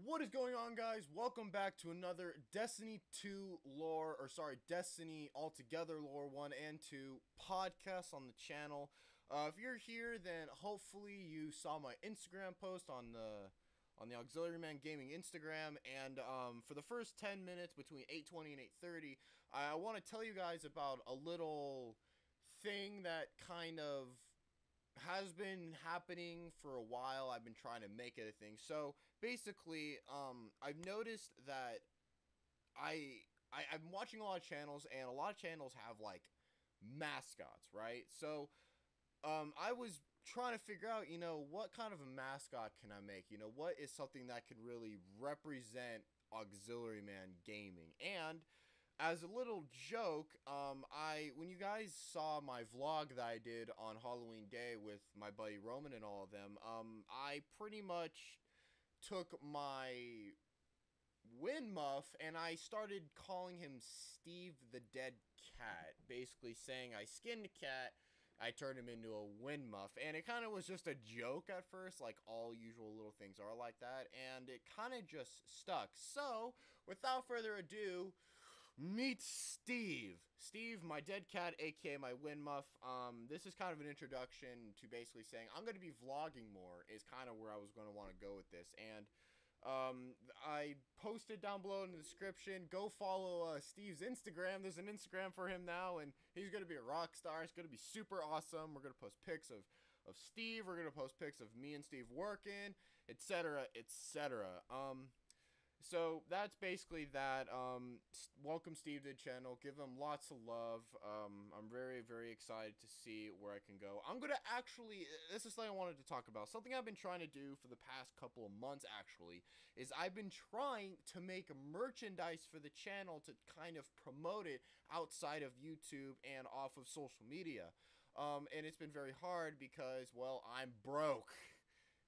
What is going on, guys? Welcome back to another Destiny 2 lore, Destiny Altogether lore 1 and 2 podcast on the channel. If you're here, then hopefully you saw my Instagram post on the Auxiliary Man Gaming Instagram, and for the first 10 minutes between 8:20 and 8:30, I want to tell you guys about a little thing that kind of has been happening for a while. I've been trying to make it a thing. So basically, I've noticed that I'm watching a lot of channels, and a lot of channels have like mascots, right? So I was trying to figure out, what kind of a mascot can I make? What is something that can really represent Auxiliary Man Gaming? And as a little joke, when you guys saw my vlog that I did on Halloween Day with my buddy Roman and all of them, I pretty much took my Win Muff and I started calling him Steve the Dead Cat, basically saying I skinned a cat, I turned him into a Win Muff, and it kind of was just a joke at first, like all usual little things are like that, and it kind of just stuck. So, without further ado, meet Steve. Steve, my dead cat, aka my Win Muff. This is kind of an introduction to basically saying I'm going to be vlogging more, is kind of where I was going to want to go with this. And I posted down below in the description, go follow Steve's Instagram. There's an Instagram for him now, and he's going to be a rock star. It's going to be super awesome. We're going to post pics of Steve. We're going to post pics of me and Steve working, etc., etc. So that's basically that. Welcome Steve to the channel. Give him lots of love. I'm very, very excited to see where I can go. I'm gonna actually, this is something I wanted to talk about. Something I've been trying to do for the past couple of months, actually, is I've been trying to make merchandise for the channel to kind of promote it outside of YouTube and off of social media. And it's been very hard because, well, I'm broke.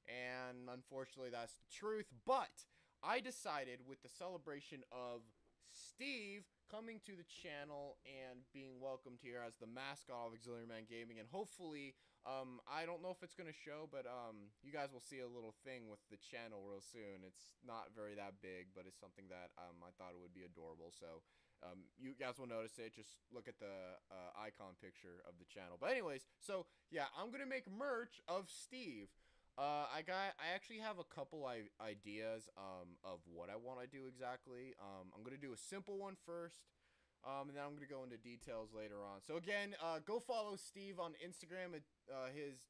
And unfortunately, that's the truth. But I decided, with the celebration of Steve coming to the channel and being welcomed here as the mascot of Auxiliary Man Gaming, and hopefully, I don't know if it's going to show, but you guys will see a little thing with the channel real soon. It's not very that big, but it's something that I thought it would be adorable. So you guys will notice it. Just look at the icon picture of the channel. But anyways, so yeah, I'm going to make merch of Steve. I actually have a couple ideas of what I want to do exactly. I'm going to do a simple one first, and then I'm going to go into details later on. So again, go follow Steve on Instagram. His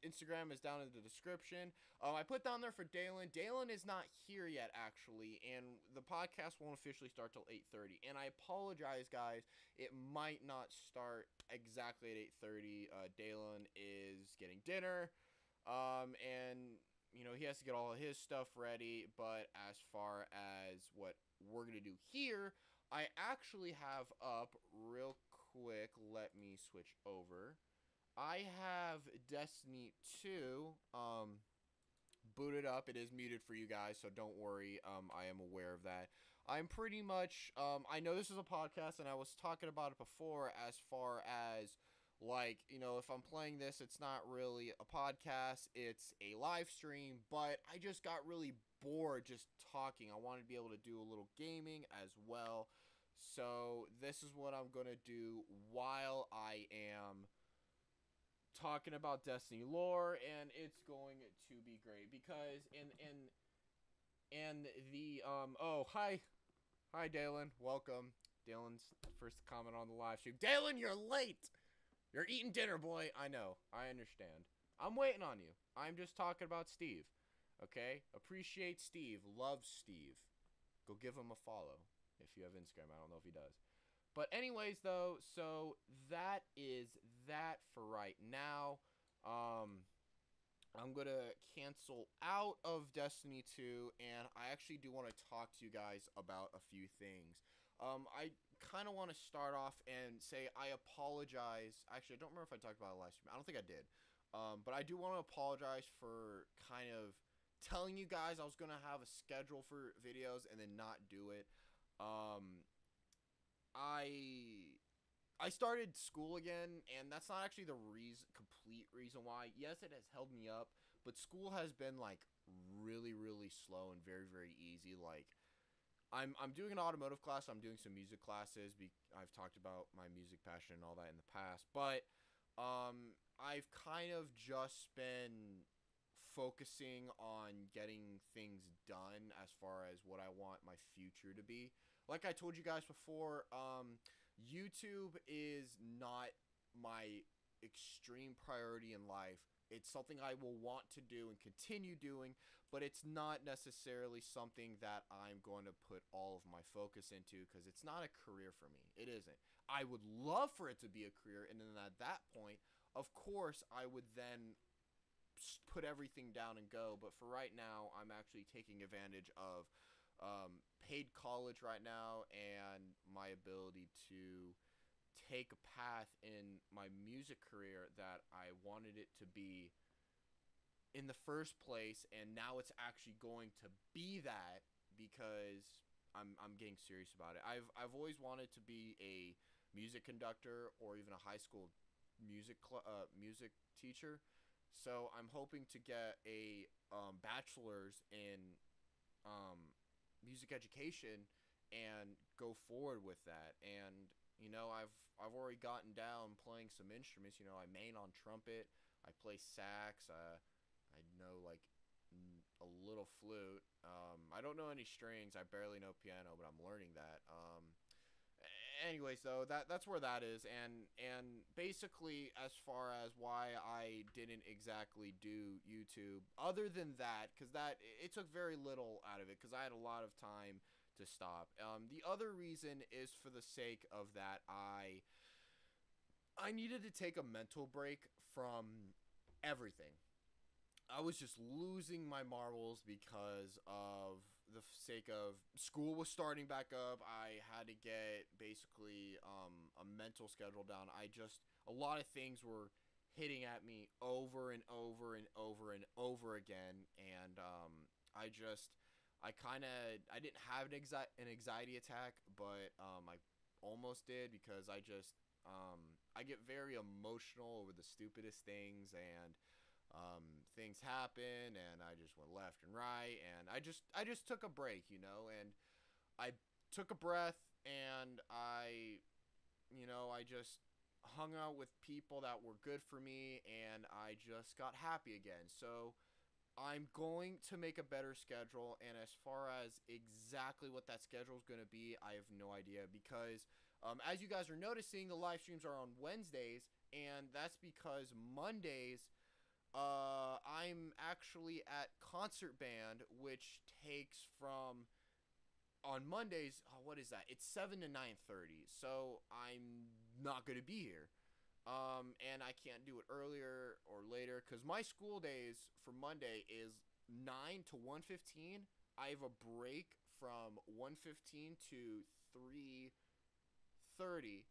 Instagram is down in the description. I put down there for Daylon. Daylon is not here yet, actually, and the podcast won't officially start till 8:30. And I apologize, guys. It might not start exactly at 8:30. Daylon is getting dinner. And, he has to get all of his stuff ready, but as far as what we're going to do here, I actually have up real quick. Let me switch over. I have Destiny 2, booted up. It is muted for you guys, so don't worry. I am aware of that. I'm pretty much, I know this is a podcast, and I was talking about it before as far as, like, if I'm playing this, it's not really a podcast, it's a live stream, but I just got really bored just talking. I wanted to be able to do a little gaming as well. So this is what I'm going to do while I am talking about Destiny lore, and it's going to be great because oh, hi Daylon, welcome. Daylon's first comment on the live stream. Daylon, you're late. You're eating dinner, boy. I know. I understand. I'm waiting on you. I'm just talking about Steve. Okay? Appreciate Steve. Love Steve. Go give him a follow if you have Instagram. I don't know if he does. But anyways, though, so that is that for right now. I'm going to cancel out of Destiny 2, and I actually do want to talk to you guys about a few things. I kind of want to start off and say I apologize. Actually, I don't remember if I talked about it last stream. I don't think I did. But I do want to apologize for kind of telling you guys I was going to have a schedule for videos and then not do it. I started school again, and that's not actually the complete reason why. Yes, it has held me up, but school has been like really really slow and very very easy. Like I'm doing an automotive class. I'm doing some music classes. I've talked about my music passion and all that in the past, but I've kind of just been focusing on getting things done as far as what I want my future to be. Like I told you guys before, YouTube is not my extreme priority in life. It's something I will want to do and continue doing, but it's not necessarily something that I'm going to put all of my focus into because it's not a career for me. It isn't. I would love for it to be a career, and then at that point, of course, I would then put everything down and go. But for right now, I'm actually taking advantage of paid college right now and my ability to take a path in my music career that I wanted it to be in the first place, and now it's actually going to be that because I'm getting serious about it. I've always wanted to be a music conductor or even a high school music teacher. So I'm hoping to get a bachelor's in music education and go forward with that. And I've already gotten down playing some instruments. I main on trumpet. I play sax. I know like a little flute. I don't know any strings. I barely know piano, but I'm learning that. Anyways, though, that's where that is, and basically, as far as why I didn't exactly do YouTube, other than that, because it took very little out of it, because I had a lot of time to stop. The other reason is for the sake of that I needed to take a mental break from everything. I was just losing my marbles because of the sake of school was starting back up. I had to get basically a mental schedule down. A lot of things were hitting at me over and over and over and over again, and I didn't have an anxiety attack, but I almost did because I get very emotional over the stupidest things, and things happen, and I just went left and right, and I just took a break, and I took a breath, and I just hung out with people that were good for me, and I just got happy again. So I'm going to make a better schedule, and as far as exactly what that schedule is going to be, I have no idea, because as you guys are noticing, the live streams are on Wednesdays, and that's because Mondays I'm actually at concert band, which takes from on Mondays. What is that? It's 7 to 9:30. So I'm not gonna be here, and I can't do it earlier or later because my school days for Monday is 9 to 1:15. I have a break from 1:15 to 3:30.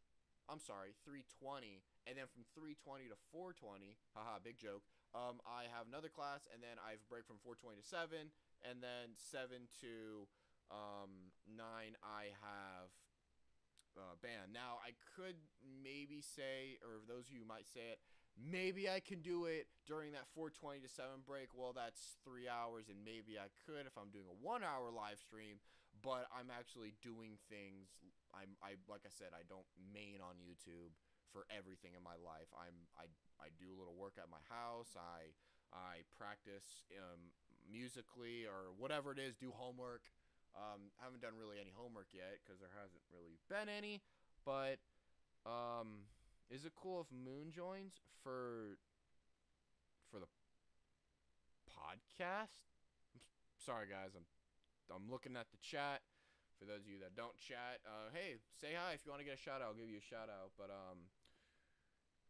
I'm sorry, 3:20, and then from 3:20 to 4:20, haha, big joke. I have another class, and then I have a break from 4:20 to 7, and then 7 to 9 I have band. Now, I could maybe say, or those of you might say it, maybe I can do it during that 4:20 to 7 break. Well, that's 3 hours, and maybe I could if I'm doing a 1 hour live stream, but I'm actually doing things. I like I said, I don't main on YouTube for everything in my life. I do a little work at my house. I practice musically or whatever it is. Do homework. Haven't done really any homework yet because there hasn't really been any. But is it cool if Moon joins for the podcast? Sorry guys, I'm looking at the chat. For those of you that don't chat, hey, say hi if you want to get a shout out. I'll give you a shout out. But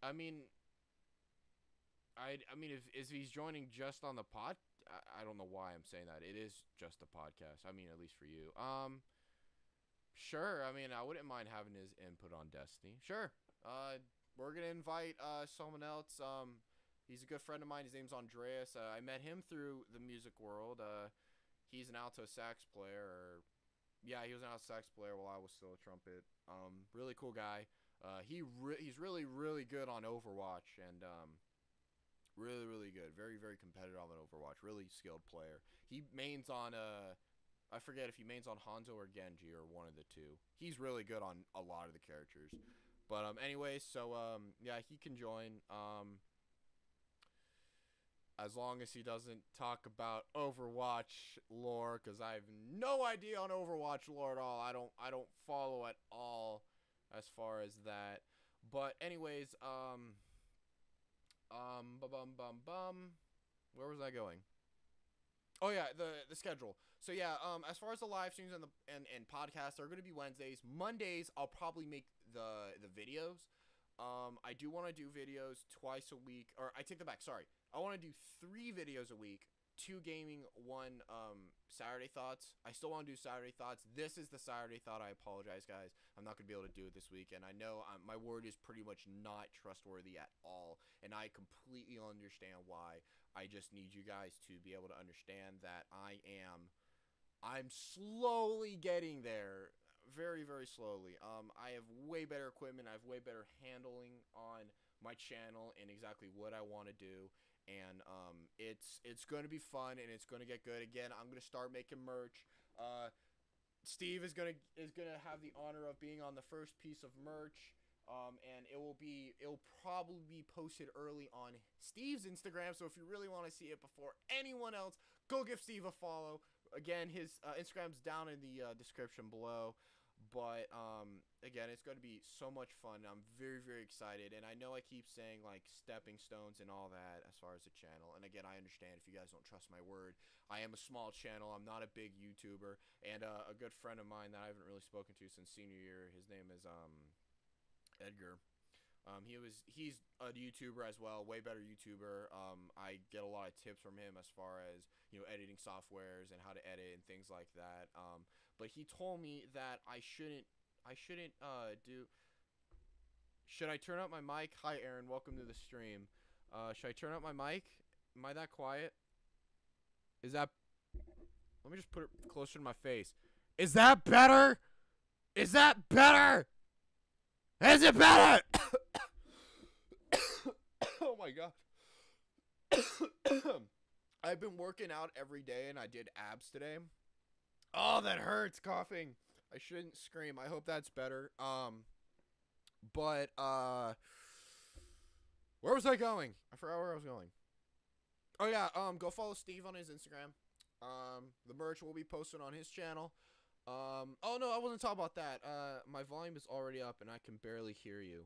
I mean, if he's joining just on the pod, I don't know why I'm saying that. It is just a podcast. I mean, at least for you. Sure. I mean, I wouldn't mind having his input on Destiny. Sure. We're gonna invite someone else. He's a good friend of mine. His name's Andreas. I met him through the music world. He's an alto sax player. Yeah, he was an alto sax player while I was still a trumpet. Really cool guy. He's really really good on Overwatch, and Really, really good. Very, very competitive on Overwatch. Really skilled player. He mains on I forget if he mains on Hanzo or Genji or one of the two. He's really good on a lot of the characters. But anyways, so yeah, he can join. As long as he doesn't talk about Overwatch lore, because I have no idea on Overwatch lore at all. I don't follow at all as far as that. But anyways, where was I going? Oh yeah, the schedule. So yeah, as far as the live streams and the and podcasts, they're gonna be Wednesdays. Mondays, I'll probably make the videos. I do want to do videos twice a week, or I take that back. Sorry, I want to do 3 videos a week, 2 gaming, 1 Saturday thoughts. I still want to do Saturday thoughts. This is the Saturday thought. I apologize, guys. I'm not gonna be able to do it this week, and I know my word is pretty much not trustworthy at all, and I completely understand why. I just need you guys to be able to understand that I'm slowly getting there. Very, very slowly. I have way better equipment. I have way better handling on my channel and exactly what I want to do. And it's going to be fun and it's going to get good. Again, I'm going to start making merch. Steve is gonna have the honor of being on the first piece of merch. And it'll probably be posted early on Steve's Instagram. So if you really want to see it before anyone else, go give Steve a follow. Again, his Instagram's down in the description below. But again, it's going to be so much fun. I'm very, very excited. And I know I keep saying like stepping stones and all that as far as the channel. And again, I understand if you guys don't trust my word. I am a small channel. I'm not a big YouTuber. And a good friend of mine that I haven't really spoken to since senior year, his name is Edgar. He's a YouTuber as well, way better YouTuber. I get a lot of tips from him as far as, you know, editing softwares and how to edit and things like that. But he told me that I shouldn't do. Should I turn up my mic? Hi, Aaron. Welcome to the stream. Should I turn up my mic? Am I that quiet? Is that? Let me just put it closer to my face. Is that better? Is that better? Is it better? Oh my god. I've been working out every day and I did abs today. Oh, that hurts coughing. I shouldn't scream. I hope that's better. But where was I going? I forgot where I was going. Oh yeah, go follow Steve on his Instagram. The merch will be posted on his channel. Oh no, I wasn't talking about that. My volume is already up and I can barely hear you.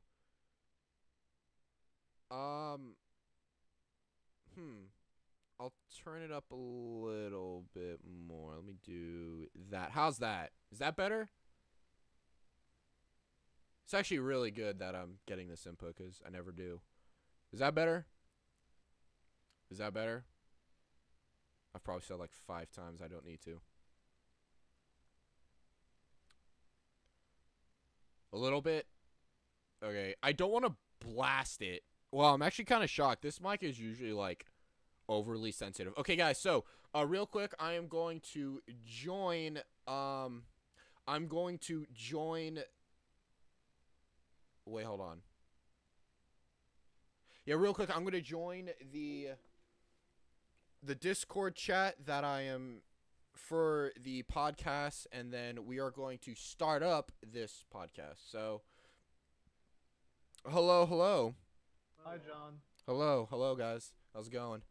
I'll turn it up a little bit more. Let me do that. How's that? Is that better? It's actually really good that I'm getting this input because I never do. Is that better? Is that better? I've probably said like 5 times I don't need to. A little bit? Okay. I don't want to blast it. Well, I'm actually kind of shocked. This mic is usually like overly sensitive. Okay, guys, so real quick, I am going to join wait, hold on. Yeah, real quick, I'm going to join the Discord chat that I am for the podcast, and then we are going to start up this podcast. So hello. Hi, John. Hello, guys. How's it going?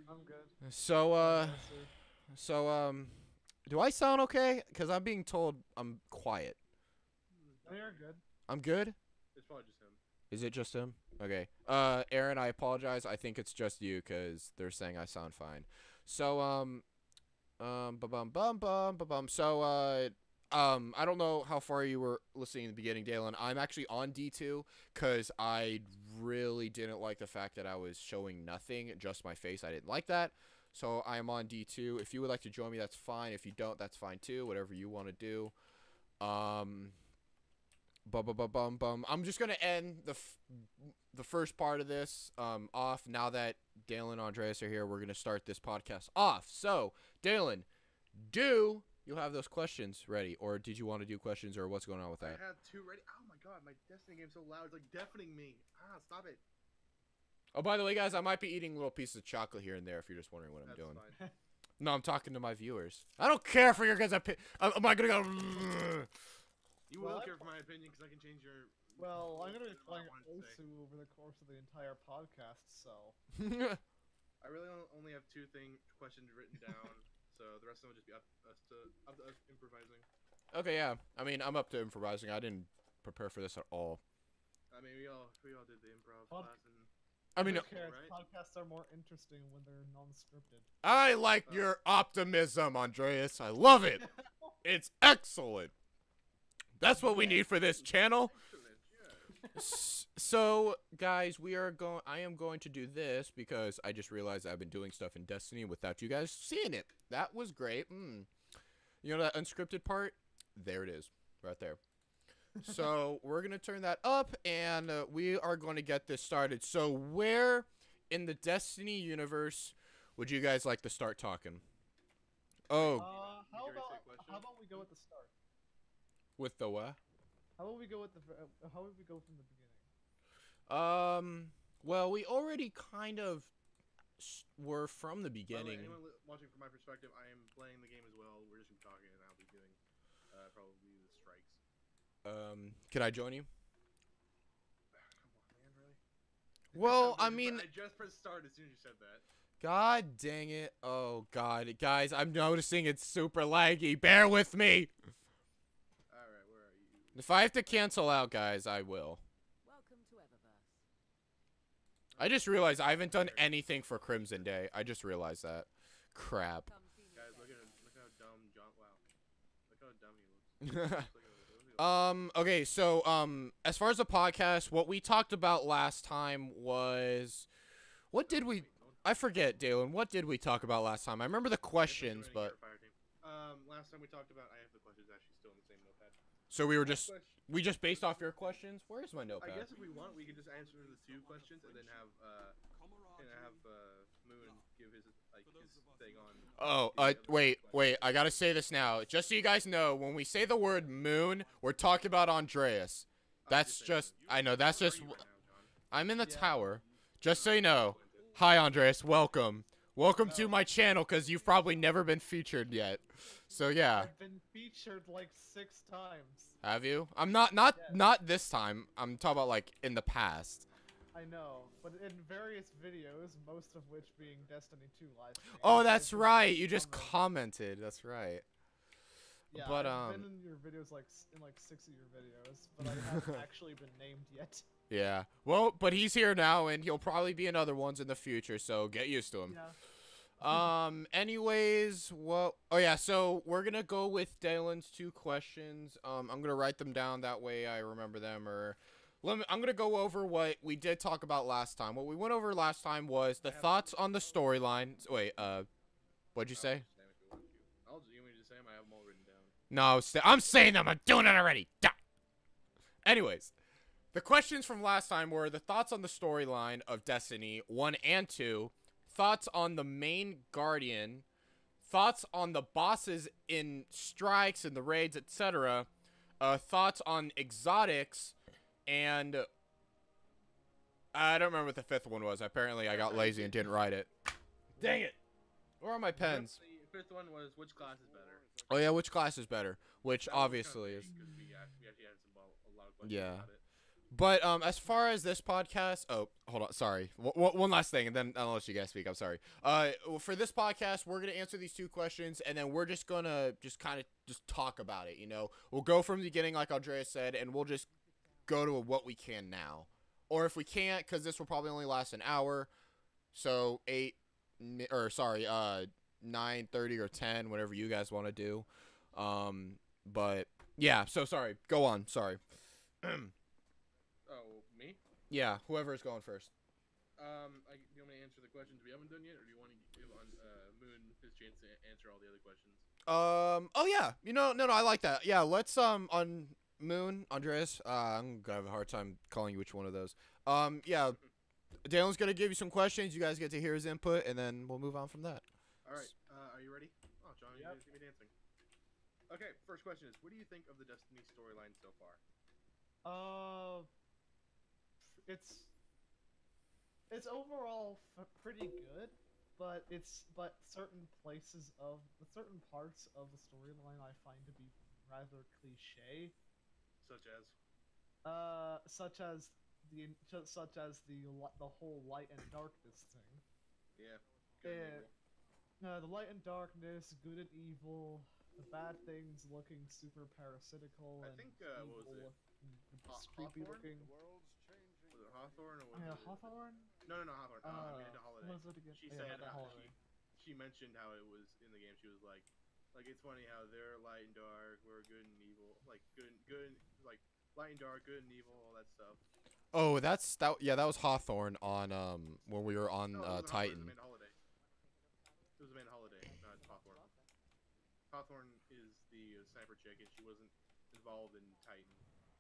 I'm good. So, do I sound okay? Because I'm being told I'm quiet. No, you're good. I'm good? It's probably just him. Is it just him? Okay. Aaron, I apologize. I think it's just you because they're saying I sound fine. So, So, I don't know how far you were listening in the beginning, Daylon. I'm actually on D2 because I really didn't like the fact that I was showing nothing, just my face. I didn't like that. So I'm on D2. If you would like to join me, that's fine. If you don't, that's fine too. Whatever you want to do. I'm just gonna end the first part of this off. Now that Daylon and Andreas are here, we're gonna start this podcast off. So, Daylon, you'll have those questions ready, or did you want to do questions, or what's going on with that? I have 2 ready. Oh my god, my Destiny game's so loud. It's like deafening me. Ah, stop it. Oh, by the way, guys, I might be eating little pieces of chocolate here and there if you're just wondering what I'm doing. Fine. No, I'm talking to my viewers. I don't care for your guys' opinion. Am I gonna go? You will care for my opinion because I can change your. Well, I'm gonna be playing Osu over the course of the entire podcast, so. I really only have two questions written down, so the rest of them will just be up to us improvising. Okay, yeah. I mean, I'm up to improvising. I didn't prepare for this at all. I mean, we all did the improv class and. I mean, right? Podcasts are more interesting when they're non-scripted. I like your optimism, Andreas. I love it. It's excellent. That's what we need for this channel. So, guys, I am going to do this because I just realized I've been doing stuff in Destiny without you guys seeing it. That was great. You know that unscripted part? There it is, right there. So we're going to turn that up, and we are going to get this started. So where in the Destiny universe would you guys like to start talking? Oh. How about we go at the start? With the what? How would we go from the beginning? Well, we already kind of were from the beginning. Anyone watching from my perspective, I am playing the game as well. We're just talking, and I'll be doing probably the strikes. Can I join you? Come on, man, really? Well, I mean, I just pressed start as soon as you said that. God dang it. Oh, God. Guys, I'm noticing it's super laggy. Bear with me. Alright, where are you? If I have to cancel out, guys, I will. Welcome to Eververse. I just realized I haven't done anything for Crimson Day. I just realized that. Crap. Guys, look how dumb John. Wow. Look how dumb he looks. Okay, so, as far as the podcast, what we talked about last time was, what did we, I forget, Daylon, what did we talk about last time? I remember the questions, but, last time we talked about, I have the questions actually still in the same notepad. so we just based off your questions? Where's my notepad? I guess if we want, we can just answer the two questions and then have Moon give his thing on. Oh, wait, I gotta say this now. Just so you guys know, when we say the word Moon, we're talking about Andreas. That's just, I know, that's just, I'm in the tower. Just so you know. Hi, Andreas, welcome. Welcome to my channel, because you've probably never been featured yet. So, yeah. I've been featured like 6 times. Have you? I'm not this time. I'm talking about, like, in the past. I know, but in various videos, most of which being Destiny 2 live streams. Oh, that's right. You just commented. That's right. Yeah, but, I've been in your videos in 6 of your videos, but I haven't actually been named yet. Yeah. Well, but he's here now, and he'll probably be in other ones in the future, so get used to him. Yeah. Anyways, well, oh yeah, so we're gonna go with Daylon's 2 questions. I'm gonna write them down, that way I remember them, or... I'm going to go over what we did talk about last time. What we went over last time was the thoughts on the storyline. Wait, what'd you say? You want me to say them? I have them all written down. No, I'm saying them. I'm doing it already. Duh. Anyways, the questions from last time were the thoughts on the storyline of Destiny 1 and 2, thoughts on the main Guardian, thoughts on the bosses in strikes and the raids, etc., thoughts on exotics, and I don't remember what the 5th one was. Apparently, I got lazy and didn't write it. Dang it! Where are my pens? The 5th one was which class is better. Oh yeah, which class is better? Which obviously is. We actually had a lot of questions Yeah. about it. But as far as this podcast, oh, hold on, sorry. One last thing, and then I'll let you guys speak. I'm sorry. For this podcast, we're gonna answer these 2 questions, and then we're just gonna kind of talk about it. You know, we'll go from the beginning, like Andreas said, and we'll just go to what we can now, or if we can't, because this will probably only last an hour, so 9:30 or 10, whatever you guys want to do. But yeah, so sorry, go on, sorry. Oh, me? Yeah, whoever's going first. Do you want me to answer the questions we haven't done yet, or do you want to give Moon his chance to answer all the other questions? Oh yeah, no, I like that. Yeah, let's on Moon, Andreas, I'm gonna have a hard time calling you which one of those. Yeah, Daylon's gonna give you some questions. You guys get to hear his input, and then we'll move on from that. All right, are you ready? Oh, John, you didn't see me dancing. Okay, first question is, what do you think of the Destiny storyline so far? It's it's overall pretty good, but certain certain parts of the storyline I find to be rather cliche. Such as. Such as the whole light and darkness thing. Yeah. Good and evil. The light and darkness, good and evil, the bad things looking super parasitical I and think, evil, what was it? creepy Hawthorne? looking. Was it Hawthorne or was it? Hawthorne? No, Hawthorne. Amanda Holiday. What was it again? She Yeah, said Amanda Holiday. she mentioned how it was in the game. She was like it's funny how they're light and dark, we're good and evil, like good, like light and dark, good and evil, all that stuff. Oh, yeah, that was Hawthorne on when we were on No, Titan. It was Amanda Holiday. It was Amanda Holiday, not Hawthorne. Hawthorne is the sniper chick, and she wasn't involved in Titan.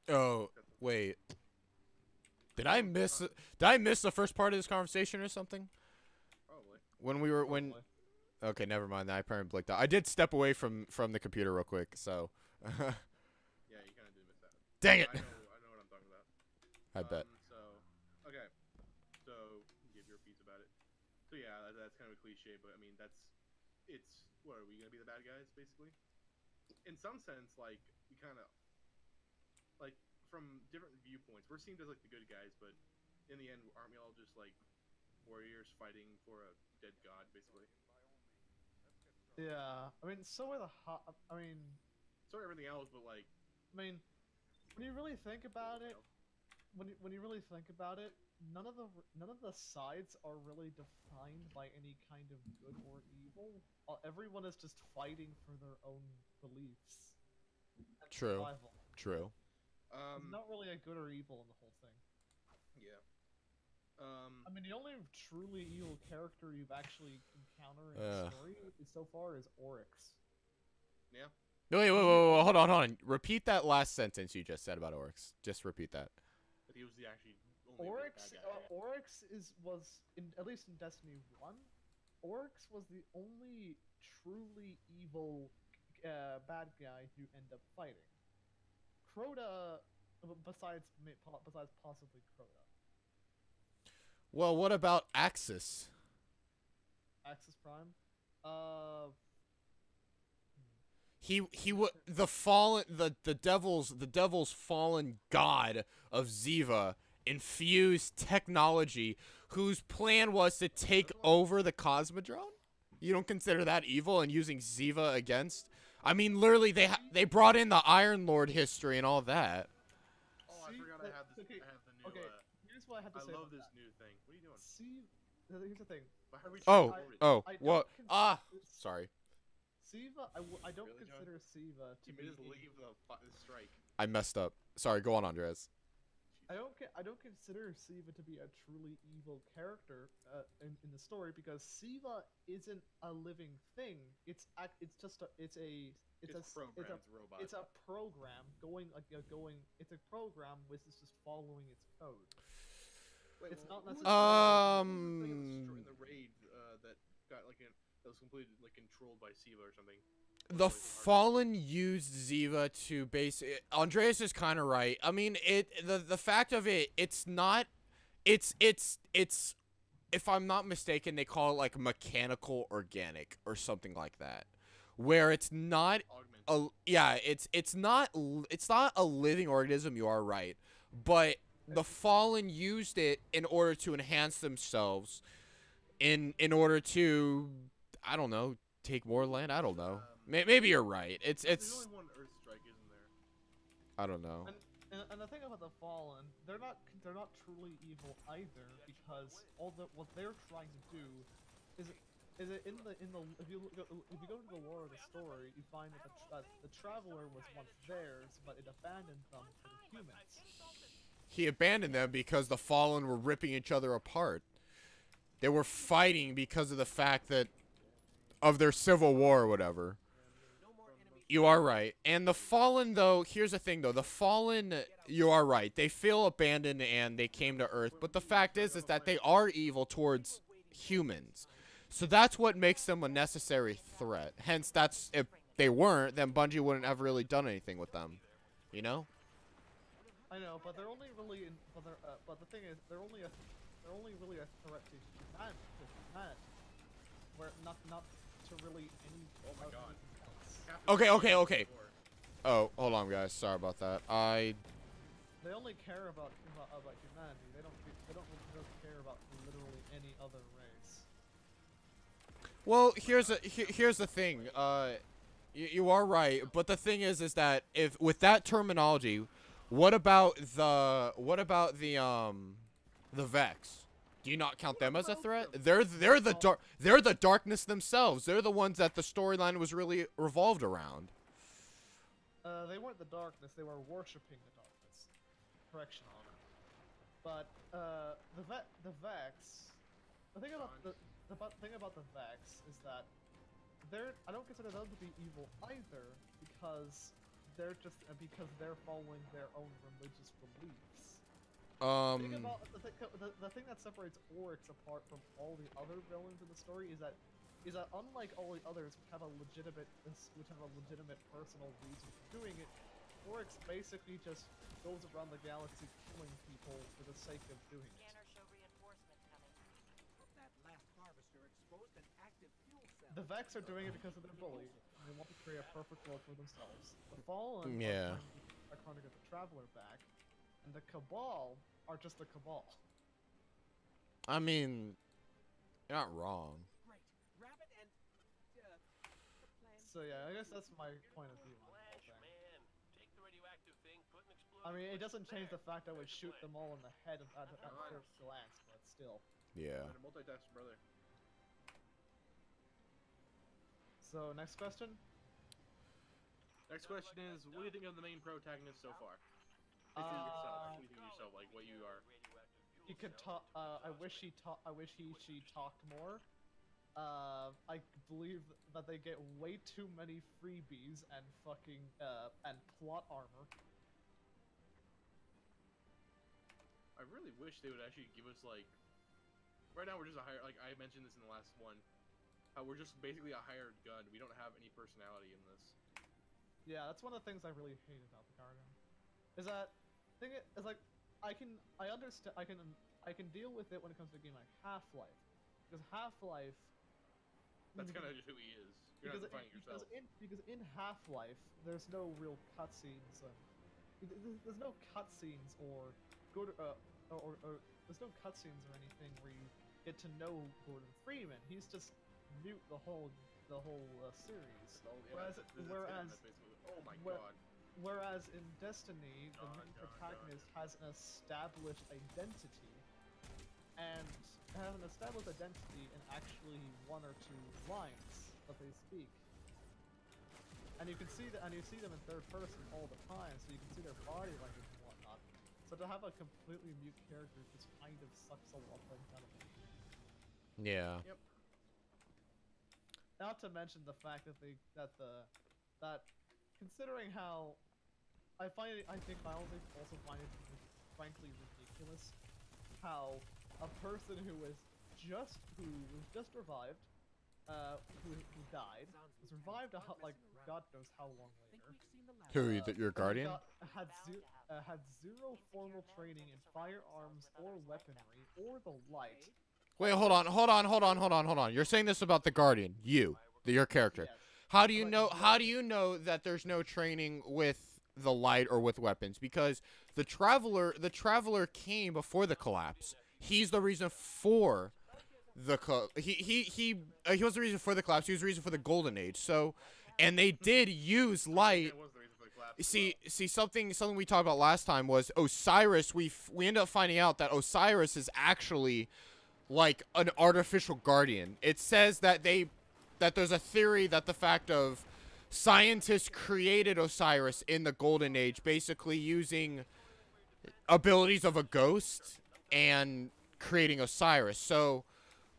Oh, wait. Did I miss the first part of this conversation or something? Probably. Okay, never mind. I apparently blinked out. I did step away from the computer real quick, so. Yeah, you kind of did miss that. Dang it! I know what I'm talking about. I bet. So, okay. So, give your piece about it. So yeah, that's kind of a cliche, but I mean, what, are we gonna be the bad guys, basically? In some sense, like, we kind of, like, from different viewpoints, we're seen as, like, the good guys, but in the end, aren't we all just, like, warriors fighting for a dead god, basically? Yeah, I mean, so are So are everything else, but, like... I mean, when you really think about it, when you really think about it, none of the sides are really defined by any kind of good or evil. Everyone is just fighting for their own beliefs. True. Survival. True. There's not really a good or evil in the whole thing. Yeah. I mean, the only truly evil character you've actually encountered in the story so far is Oryx. Yeah. Wait, hold on. Repeat that last sentence you just said about Oryx. Just repeat that. But he was the actually only bad guy. Oryx was at least in Destiny 1, Oryx was the only truly evil bad guy you end up fighting. Crota, besides possibly Crota. Well, what about Axis? Axis Prime? The devil's fallen god of Ziva infused technology whose plan was to take over the Cosmodrome? You don't consider that evil and using Ziva against? I mean, literally, they brought in the Iron Lord history and all that. Oh, I forgot I have the new. Here's what I have to say. I love this new thing. What are you doing? Here's the thing. Sorry. Siva, I don't consider Siva to be. Leave the strike. I messed up. Sorry, go on, Andreas. I don't consider Siva to be a truly evil character in the story because Siva isn't a living thing. It's a robot. It's a program It's a program which is just following its code. Wait, it's not necessarily in the raid that got that was completely controlled by Siva or something. The Fallen used Ziva to base it. Andreas is kind of right. I mean, the fact of it, it's if I'm not mistaken, they call it like mechanical organic or something like that, where it's not it's not a living organism. You are right, but the Fallen used it in order to enhance themselves, in order to, I don't know, take more land. I don't know. Maybe you're right. There's only one Earth Strike, isn't there? I don't know. And the thing about the Fallen, they're not truly evil either, because what they're trying to do is if you go to the lore of the story, you find that the Traveler was once theirs, but it abandoned them for the humans. He abandoned them because the Fallen were ripping each other apart. They were fighting because of the fact that of their civil war or whatever. You are right. And the Fallen, though, here's the thing, though. The Fallen, you are right. They feel abandoned and they came to Earth. But the fact is that they are evil towards humans. So that's what makes them a necessary threat. Hence, if they weren't, then Bungie wouldn't have really done anything with them. You know? I know, but they're only really but the thing is, they're only they're only really a threat to humanity, where not to really any. Oh my god. Okay. Oh, hold on, guys. Sorry about that. They only care about humanity. They don't care about literally any other race. Well, here's the thing. You are right, but the thing is that if with that terminology, what about the Vex? Do you not count them as a threat? They're the darkness themselves. They're the ones that the storyline was really revolved around. They weren't the darkness. They were worshipping the darkness. Correction on it. But the Vex. The thing about the Vex is that I don't consider them to be evil either because they're following their own religious beliefs. The thing that separates Oryx apart from all the other villains in the story is that unlike all the others which have a legitimate personal reason for doing it, Oryx basically just goes around the galaxy killing people for the sake of doing it. The Vex are doing it because of their bully, and they want to create a perfect world for themselves. The Fallen are trying to get the Traveler back, and the Cabal are just the Cabal. I mean, you're not wrong. So yeah, I guess that's my point of view on the whole thing. I mean, it doesn't change the fact I would shoot them all in the head at first glance, but still. Yeah. Multitask, brother. So, next question? Next question is, what do you think of the main protagonist so far? Yourself. What do you think of yourself? Like, what you are? He could talk. I wish she talked more. I believe that they get way too many freebies and fucking and plot armor. I really wish they would actually give us like. Right now we're just a hired. Like I mentioned this in the last one. How we're just basically a hired gun. We don't have any personality in this. Yeah, that's one of the things I really hate about the Guardian. Is that I can deal with it when it comes to a game like Half-Life, because Half-Life. That's kind of just who he is. You're not defining yourself. Because in Half-Life, there's no real cutscenes. There's no cutscenes or there's no cutscenes or anything where you get to know Gordon Freeman. He's just mute the whole series. Whereas in Destiny, the main protagonist has an established identity, and have an established identity in actually one or two lines that they speak. And you can see that, and you see them in third person all the time, so you can see their body language and whatnot. So to have a completely mute character just kind of sucks a lot of things out of the game. Yeah. Yep. Not to mention the fact that considering how I think I also find it frankly ridiculous how a person who was just revived, who died, was revived like God knows how long later. Who, your Guardian? Had zero formal training in firearms or weaponry or the light. Wait, hold on. You're saying this about the Guardian, your character. Yes. How do you know that there's no training with the light or with weapons? Because the traveler came before the collapse. He's the reason for the he was the reason for the collapse. He was the reason for the golden age. So, and they did use light. See, something we talked about last time was Osiris. We ended up finding out that Osiris is actually like an artificial guardian. It says that there's a theory that the fact of scientists created Osiris in the golden age, basically using abilities of a ghost and creating Osiris. So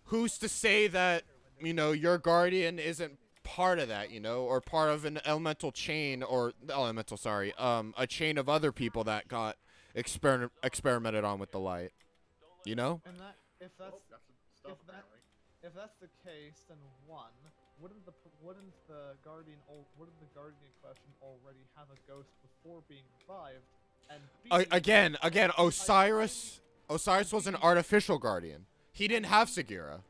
who's to say that, your guardian isn't part of that, or part of an elemental chain, or a chain of other people that got experimented on with the light, And that, if that's the case, then wouldn't the guardian in question already have a ghost before being revived? And Osiris was an artificial guardian. He didn't have Segura.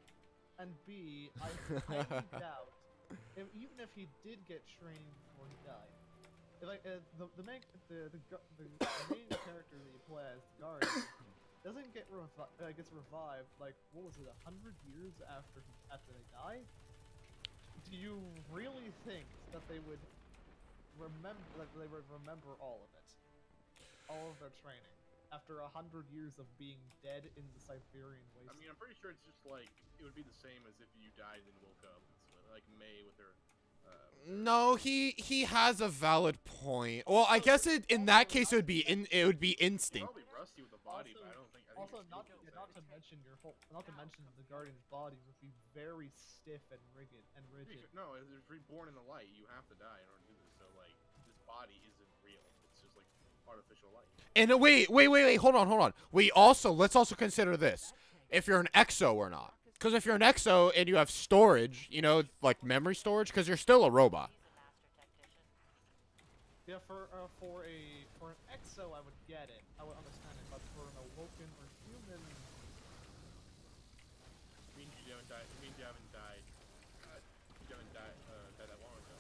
And B, I highly doubt, even if he did get trained before he died, like the main character that you play as, the guardian, doesn't get gets revived like, what was it, 100 years after they die? Do you really think that they would remember all of it, all of their training, after 100 years of being dead in the Siberian wasteland? I mean, I'm pretty sure it's just like it would be the same as if you died and woke up. It's like May with her. No, he has a valid point. Well, I guess in that case it would be instinct. Probably rusty with the body, but I don't think. Also, not to mention the guardian's body would be very stiff and rigid. No, it's reborn in the light. You have to die in order to do this. So like, this body isn't real. It's just like artificial light. And wait, hold on. Let's also consider this. If you're an exo or not. Because if you're an exo and you have storage, you know, like memory storage, because you're still a robot. Yeah, for an exo, I would get it. I would understand it, but for an awoken or human, Means you haven't died. It means you haven't died. You haven't died that long ago.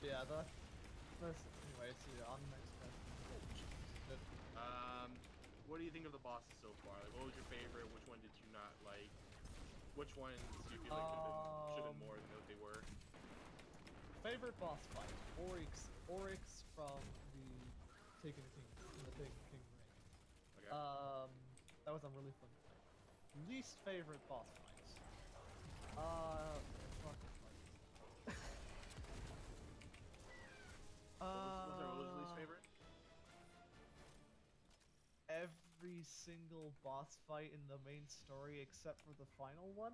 yeah, anyway, so on the next question. What do you think of the bosses so far? Like, what was your favorite? Which one did you not like? Which ones do you feel like should have been more than what they were? Favorite boss fight: Oryx from the Taken King ring. Okay. That was a really fun fight. Least favorite boss fights. Fuck. What was your least favorite? Every single boss fight in the main story except for the final one,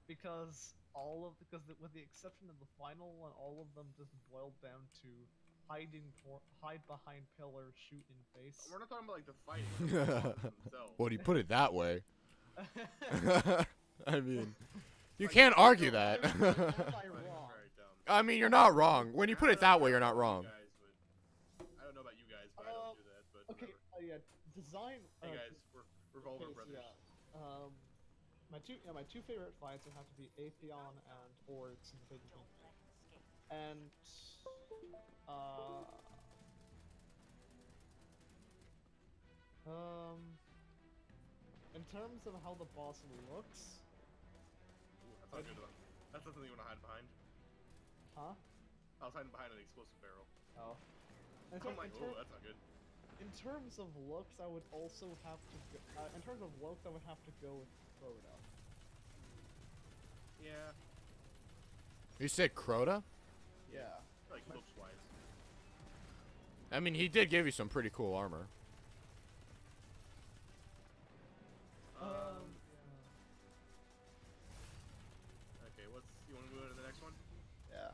because with the exception of the final one, all of them just boiled down to hide behind pillars, shoot in face. We're not talking about like the fighting. We're talking about the bosses themselves. Well, you put it that way. I mean, you can't argue that. Am I wrong? Very dumb. I mean, you're not wrong. When you put it that way, you're not wrong. I don't know about you guys, but I don't do that. But Okay, whatever. yeah, design. Hey guys, we're Revolver okay, so Brothers. yeah. My two favorite fights would have to be Atheon and Oryx in the Taken King. And in terms of how the boss looks, Ooh, that's not good. That's not something you want to hide behind. huh? I was hiding behind an explosive barrel. Oh. I'm like, oh, that's not good. In terms of looks, I would also have to go, in terms of looks, I would have to go with Crota. Yeah. You said Crota? Yeah. Like looks wise. I mean, he did give you some pretty cool armor. Okay, you want to move on to the next one? Yeah.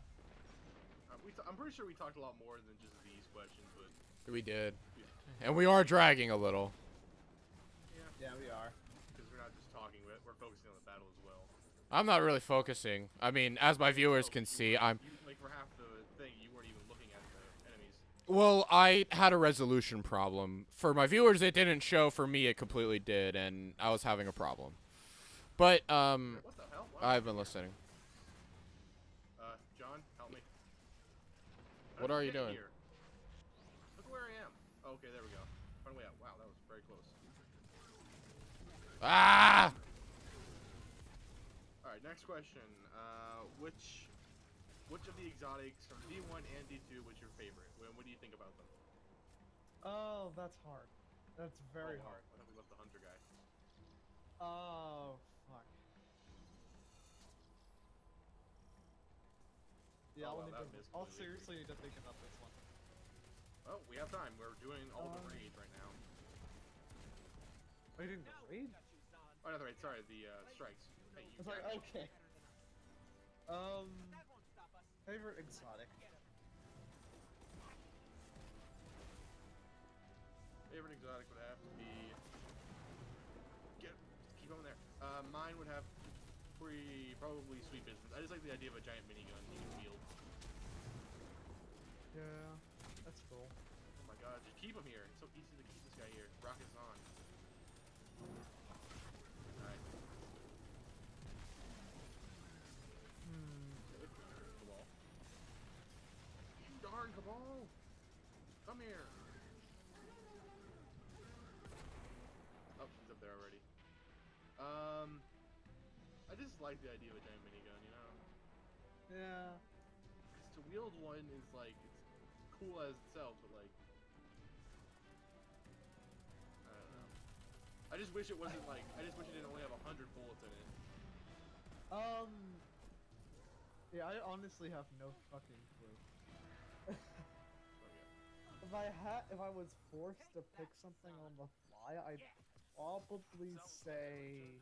I'm pretty sure we talked a lot more than just these questions, but We did. And we are dragging a little. Yeah, we are. because we're not just talking, we're focusing on the battle as well. I'm not really focusing. I mean, as my viewers can see, I'm... Like, for half the thing, you weren't even looking at the enemies. Well, I had a resolution problem. For my viewers, it didn't show. For me, it completely did, and I was having a problem. But, What the hell? I've been listening. John, help me. What are you doing? Here? Look where I am. Oh, okay, there we go. Run away out. Wow, that was very close. Ah! Alright, next question. Which of the exotics from D1 and D2 was your favorite? What do you think about them? Oh, that's hard. That's very Oh, hard. I thought we left the hunter guy. Oh, fuck. Yeah, Oh, I'll, wow, that missed I'll completely. seriously need to think about this one. Oh, we have time. We're doing all the raids right now. Are you doing the raid? Oh, no, right. Sorry, the strikes. Hey, you It's like, guys. okay. Favorite exotic? Favorite exotic would have to be. Keep on there. Mine would have probably Sweet Business. I just like the idea of a giant minigun you can wield. Yeah, that's cool. Oh my god, just keep him here. It's so easy to keep this guy here. Rocket's on. Alright. Cabal. Darn, Cabal! Come here! Oh, he's up there already. I just like the idea of a giant minigun, you know? Yeah. Because to wield one is like, it's cool as itself, but like, I don't know. I just wish it wasn't like, I just wish it didn't only have 100 bullets in it. Yeah, I honestly have no fucking clue. Oh yeah. If I was forced to pick something on the fly, I'd probably say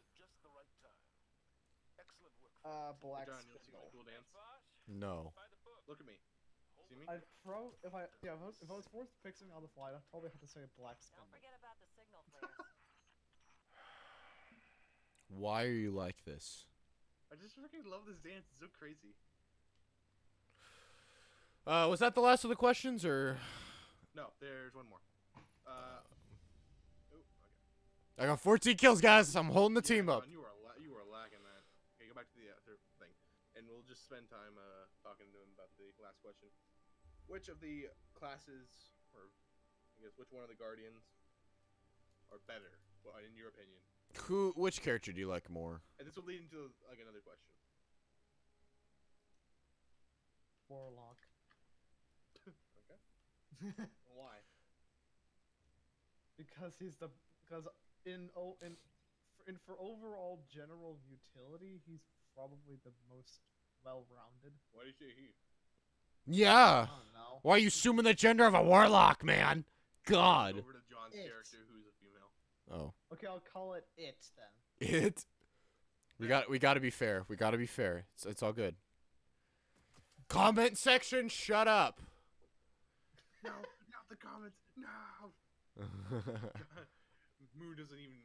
black John, you'll see my spindle. cool dance. No. Look at me. See me? If I was forced to pick something on the fly, I'd probably have to say black Don't spindle. forget about the signal flares. Why are you like this? I just freaking love this dance. It's so crazy. Was that the last of the questions, or? No, there's one more. Oh, okay. I got 14 kills, guys. I'm holding the team John, up. you were lacking that. Okay, go back to the other thing, and we'll just spend time talking to him about the last question. Which of the classes, or I guess which one of the guardians, are better, well, in your opinion? Which character do you like more? And this will lead into like another question. Warlock. Okay. Why? Because for overall general utility, he's probably the most well-rounded. Why do you say he? Yeah. I don't know. Why are you assuming the gender of a warlock, man? God. Over to John's It. character, who's a female. Oh. Okay, I'll call it it then. It. We got to be fair. We got to be fair. It's all good. Comment section, shut up. No, not the comments. No. Moon doesn't even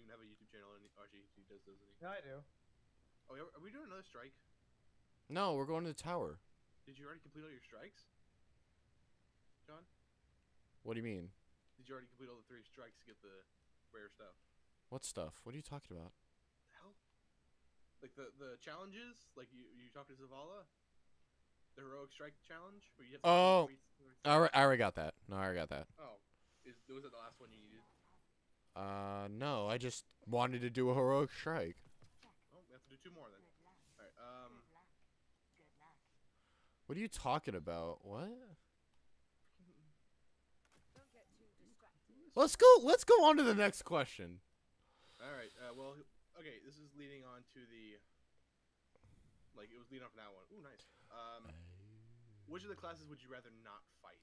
have a YouTube channel, and actually he does, doesn't he? Yeah, I do. Oh, are we doing another strike? No, we're going to the tower. Did you already complete all your strikes, John? What do you mean? Did you already complete all the 3 strikes to get the rare stuff? What stuff? What are you talking about? The hell? Like the challenges? Like you talked to Zavala? The heroic strike challenge? Where you have to Oh. I I already got that. No, I already got that. Oh. Was it the last one you needed? No, I just wanted to do a heroic strike. Oh, we have to do 2 more then. Alright, What are you talking about? What? Don't get too distracted. Let's go on to the next question. Alright, well, okay, this is leading on to the... Like, it was leading on from that one. Ooh, nice. Which of the classes would you rather not fight?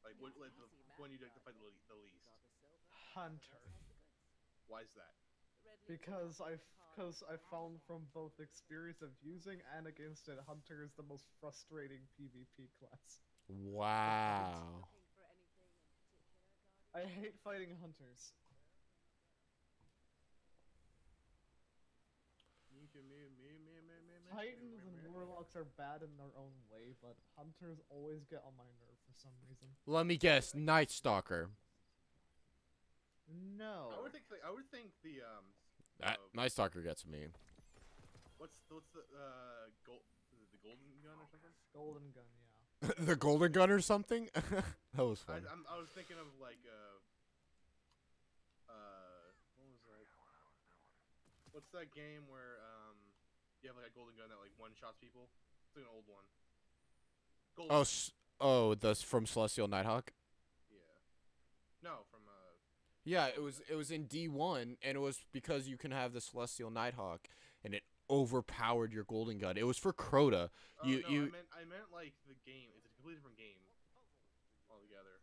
Like, what, like the one you'd like to fight the least? Hunter. Why is that? Because I found from both experience of using and against it, Hunter is the most frustrating PvP class. Wow. I hate fighting hunters. Titans and warlocks are bad in their own way, but hunters always get on my nerve for some reason. Let me guess. Night Stalker. No. I would think the Night Stalker gets me. what's the gold? Is it the golden gun or something? Golden gun, yeah. The Golden Gun or something? That was fun. I was thinking of like what was that? What's that game where you have like a golden gun that like one shots people? It's like an old one. Golden. That's from Celestial Nighthawk? Yeah. No, from Yeah, it was in D1, and it was because you can have the Celestial Nighthawk, and it overpowered your Golden Gun. It was for Crota. Oh, no, I meant like the game. It's a completely different game altogether.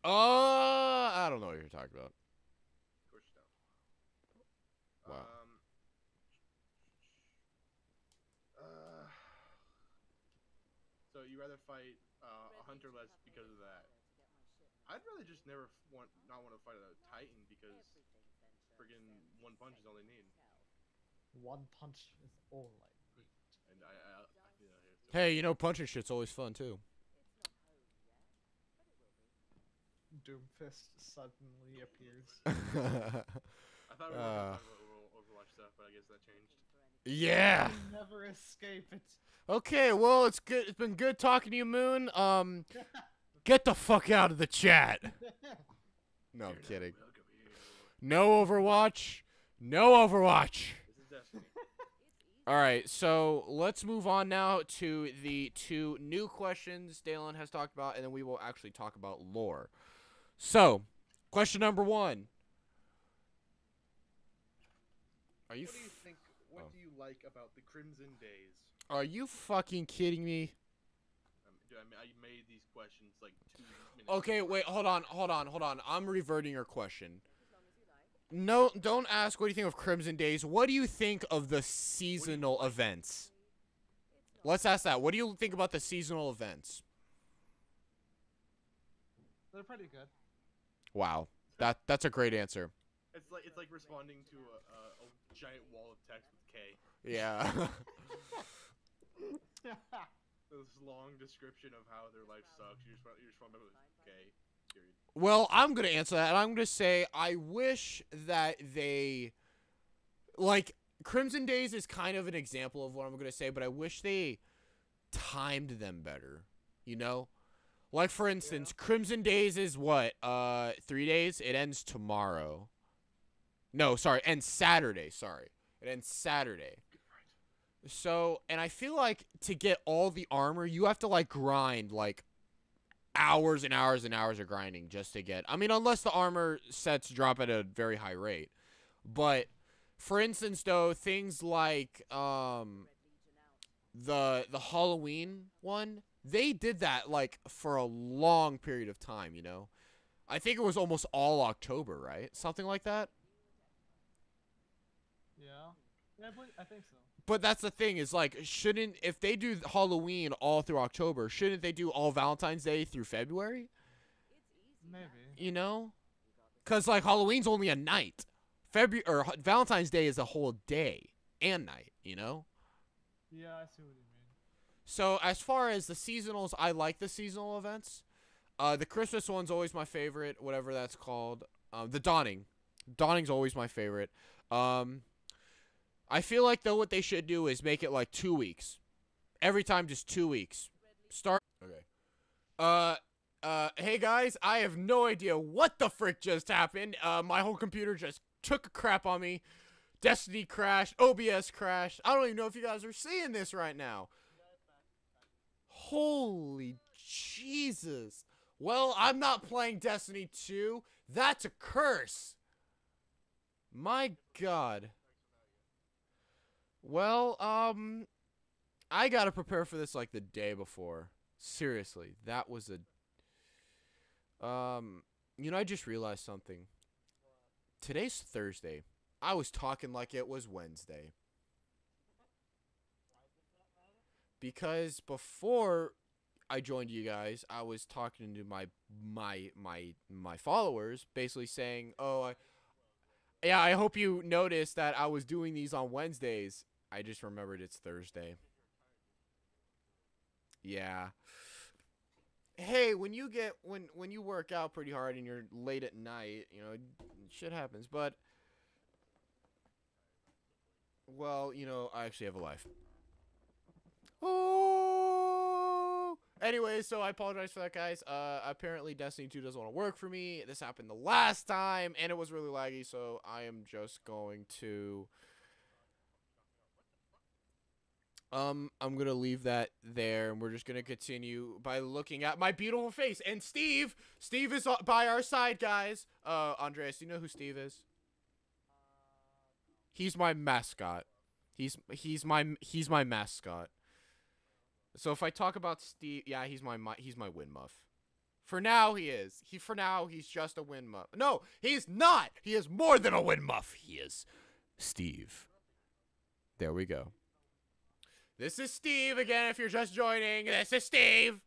I don't know what you're talking about. Of course you don't. Wow. So you rather fight a hunter less because of that? I'd rather just not want to fight a Titan because friggin' 1 punch is all they need. One punch is all I need. And I you know, so Hey, you know, punching shit's always fun too. Doomfist suddenly appears. I thought we were gonna talk about Overwatch stuff, but I guess that changed. Yeah. You never escape it. Okay, well, it's good. It's been good talking to you, Moon. Get the fuck out of the chat. No, I'm kidding. No Overwatch. No Overwatch. This is Destiny. All right, so let's move on now to the 2 new questions Daylon has talked about, and then we will actually talk about lore. So, question number 1. Are you? What do you think? What do you like about the Crimson Days? Are you fucking kidding me? Dude, I made these questions like 2 minutes. Okay, wait, hold on. I'm reverting your question. No, don't ask what do you think of Crimson Days. What do you think of the seasonal events? Let's ask that. What do you think about the seasonal events? They're pretty good. Wow. That's a great answer. It's like responding to a giant wall of text with K. Yeah. This long description of how their life sucks. You just respond with K. Period. Well, I'm going to answer that, and I'm going to say I wish that they... Like, Crimson Days is kind of an example of what I'm going to say, but I wish they timed them better, you know? Like, for instance, Crimson Days is what? 3 days? It ends tomorrow. No, sorry, ends Saturday, sorry. It ends Saturday. So, and I feel like to get all the armor, you have to, like, grind, like, hours and hours and hours of grinding just to get... I mean, unless the armor sets drop at a very high rate. But, for instance, though, things like the Halloween one, they did that, like, for a long period of time, you know? I think it was almost all October, right? Something like that? Yeah, I think so. But that's the thing, is like, shouldn't, if they do Halloween all through October, shouldn't they do all Valentine's Day through February? Maybe. You know? Because, like, Halloween's only a night. Valentine's Day is a whole day and night, you know? Yeah, I see what you mean. So, as far as the seasonals, I like the seasonal events. The Christmas one's always my favorite, whatever that's called. The Dawning. Dawning's always my favorite. I feel like, though, what they should do is make it, like, 2 weeks. Every time, just 2 weeks. Okay. Hey, guys, I have no idea what the frick just happened. My whole computer just took a crap on me. Destiny crashed. OBS crashed. I don't even know if you guys are seeing this right now. Holy Jesus. Well, I'm not playing Destiny 2. That's a curse. My God. Well, I gotta prepare for this like the day before. Seriously, that was a... You know, I just realized something. Today's Thursday. I was talking like it was Wednesday. Because before I joined you guys, I was talking to my followers, basically saying, "Oh, yeah, I hope you noticed that I was doing these on Wednesdays." I just remembered it's Thursday. Yeah. Hey, when you work out pretty hard and you're late at night, you know, shit happens. But, well, you know, I actually have a life. Oh. Anyway, so I apologize for that, guys. Apparently Destiny 2 doesn't want to work for me. This happened the last time, and it was really laggy, so I am just going to... I'm gonna leave that there, and we're just gonna continue by looking at my beautiful face. And Steve is by our side, guys. Andreas, do you know who Steve is? He's my mascot. He's my mascot. So if I talk about Steve, yeah, he's my win muff. For now, he is. For now, he's just a win muff. No, he's not. He is more than a win muff. He is Steve. There we go. This is Steve again, if you're just joining. This is Steve.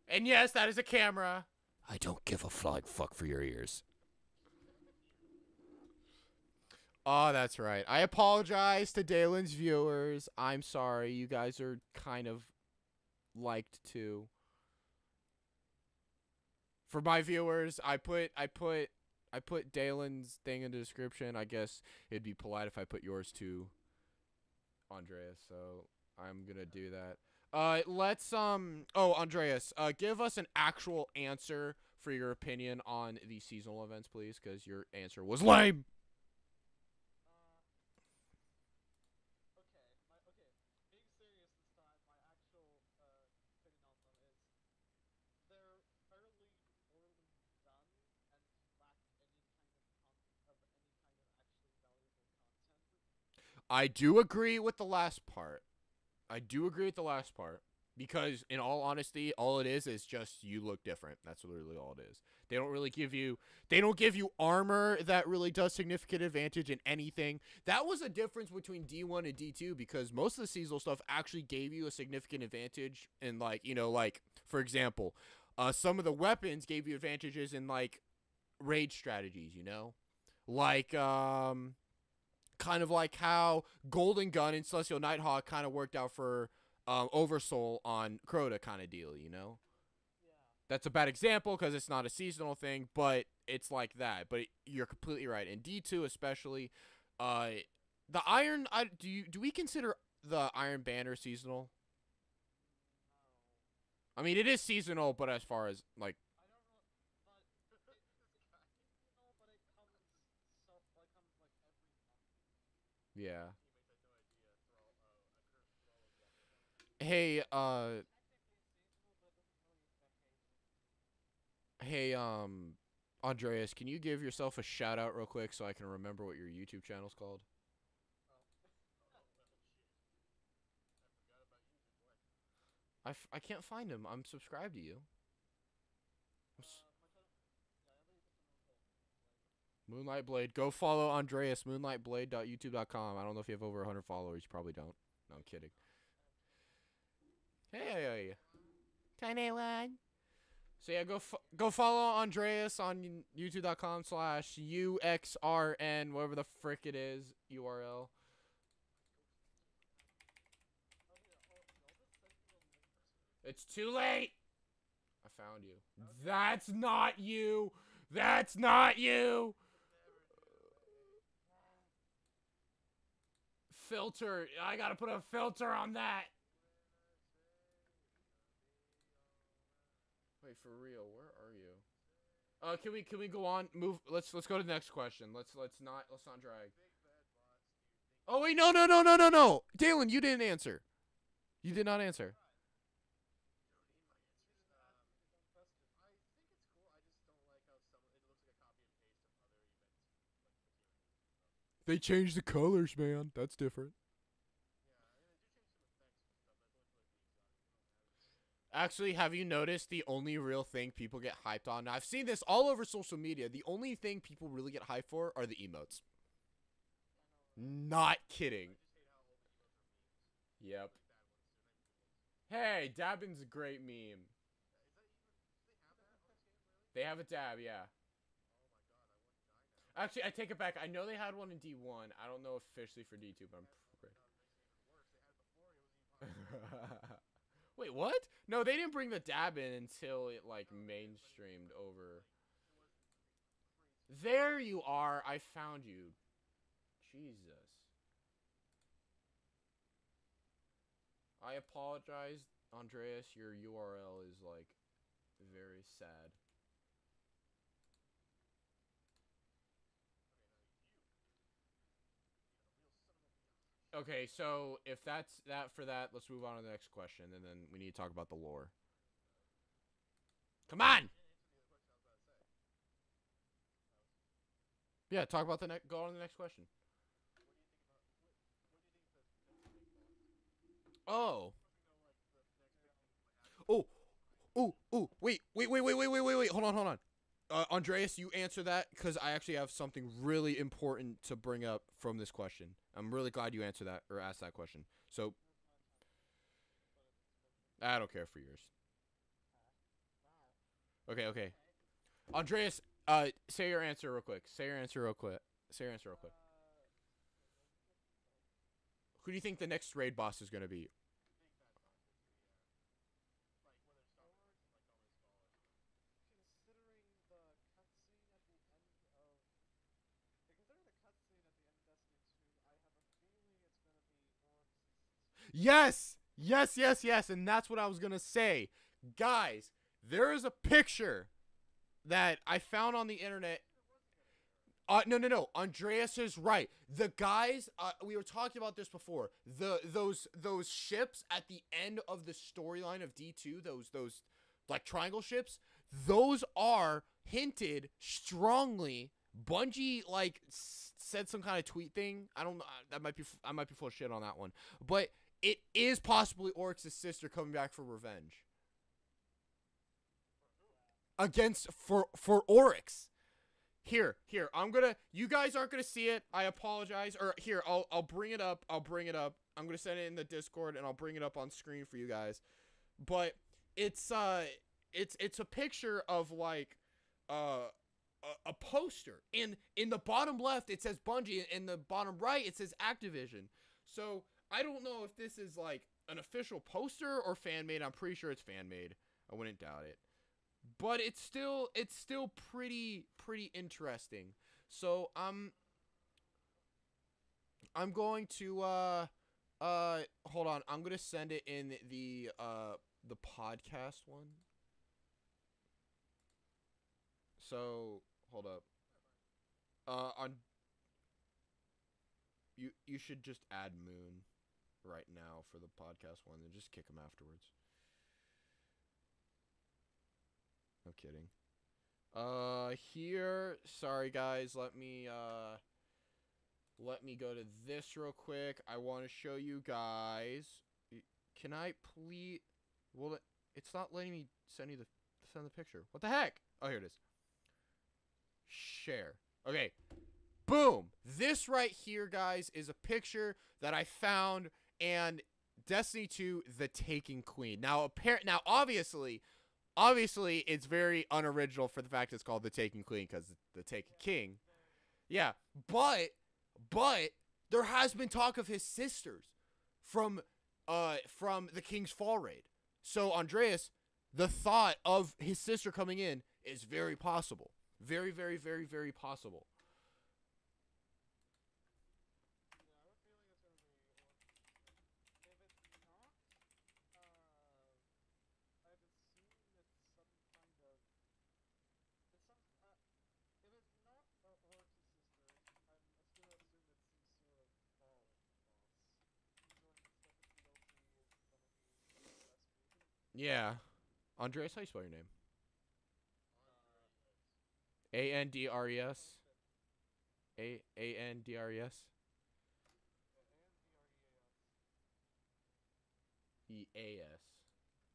And yes, that is a camera. I don't give a flying fuck for your ears. Oh, that's right. I apologize to Daylon's viewers. I'm sorry. You guys are kind of liked too. For my viewers, I put Daylon's thing in the description. I guess it'd be polite if I put yours too, Andreas. So I'm gonna do that. Let's Andreas, give us an actual answer for your opinion on the seasonal events, please, because your answer was lame. Being serious this time, my actual opinion on them is they're fairly poorly done and lack any kind of actually valuable content. I do agree with the last part. Because in all honesty, all it is just you look different. That's literally all it is. They don't give you armor that really does significant advantage in anything. That was a difference between D1 and D2 because most of the seasonal stuff actually gave you a significant advantage in for example, some of the weapons gave you advantages in raid strategies, kind of like how Golden Gun and Celestial Nighthawk kind of worked out for Oversoul on Crota kind of deal, Yeah. That's a bad example because it's not a seasonal thing, but it's like that. But you're completely right. In D2 especially, the Iron, do we consider the Iron Banner seasonal? No. I mean, it is seasonal, but as far as, I don't know, but it's seasonal, but it comes every month. yeah. Teammates had no idea. Hey, Technically it's seasonal, but it doesn't really affect hey, Andreas, can you give yourself a shout out real quick so I can remember what your YouTube channel's called? I can't find him. I'm subscribed to you. Moonlight Blade. Go follow Andreas. Moonlightblade.youtube.com. I don't know if you have over 100 followers. You probably don't. No, I'm kidding. Hey. Tiny one. So yeah, go follow Andreas on youtube.com/UXRN, whatever the frick it is, URL. It's too late. I found you. That's not you. That's not you. Filter. I gotta put a filter on that. Wait, for real, where are you? Can we go on? Move. Let's go to the next question. Let's not drag. Oh wait, no. Daylon, you didn't answer. You did not answer. They changed the colors, man. That's different. Actually, have you noticed the only real thing people get hyped on? Now, I've seen this all over social media. The only thing people really get hyped for are the emotes. Not kidding. Yep. Hey, dabbing's a great meme. They have a dab, yeah. Actually, I take it back. I know they had one in D1. I don't know officially for D2, but I'm pretty. Wait, what? No, they didn't bring the dab in until it mainstreamed over. There you are. I found you. Jesus. I apologize, Andreas. Your URL is very sad. Okay, so if that's that for that, let's move on to the next question, and then we need to talk about the lore. Come on! Yeah, talk about the next. Go on to the next question. Oh. Wait. Hold on. Andreas, you answer that because I actually have something really important to bring up from this question. I'm really glad you answered that or asked that question. So, I don't care for yours. Okay. Andreas, say your answer real quick. Who do you think the next raid boss is going to be? Yes, yes, yes, yes, and that's what I was gonna say, guys. There is a picture that I found on the internet. No. Andreas is right. The guys, we were talking about this before. Those ships at the end of the storyline of D2, those like triangle ships, those are hinted strongly. Bungie like said some kind of tweet thing. I don't know. I might be full of shit on that one, but it is possibly Oryx's sister coming back for revenge against for Oryx. Here, you guys aren't gonna see it. I apologize. Or here, I'll bring it up. I'm gonna send it in the Discord and I'll bring it up on screen for you guys. But it's a picture of like a poster. In the bottom left it says Bungie, in the bottom right it says Activision. So I don't know if this is like an official poster or fan made. I'm pretty sure it's fan made. I wouldn't doubt it. But it's still pretty interesting. So I'm going to hold on. I'm gonna send it in the podcast one. So hold up. On you should just add Moon right now for the podcast one, and just kick him afterwards. No kidding. Here, sorry guys, let me go to this real quick. I want to show you guys. Can I please? Well, it's not letting me send the picture. What the heck? Oh, here it is. Share. Okay. Boom. This right here, guys, is a picture that I found, and Destiny 2, the Taken Queen. Now, obviously, it's very unoriginal for the fact it's called the Taken Queen because the Taken King. Yeah, but there has been talk of his sisters from the King's Fall raid. So Andreas, the thought of his sister coming in is very possible. Very, very, very, very possible. Yeah. Andreas, how you spell your name? Andres. Andres. EAS.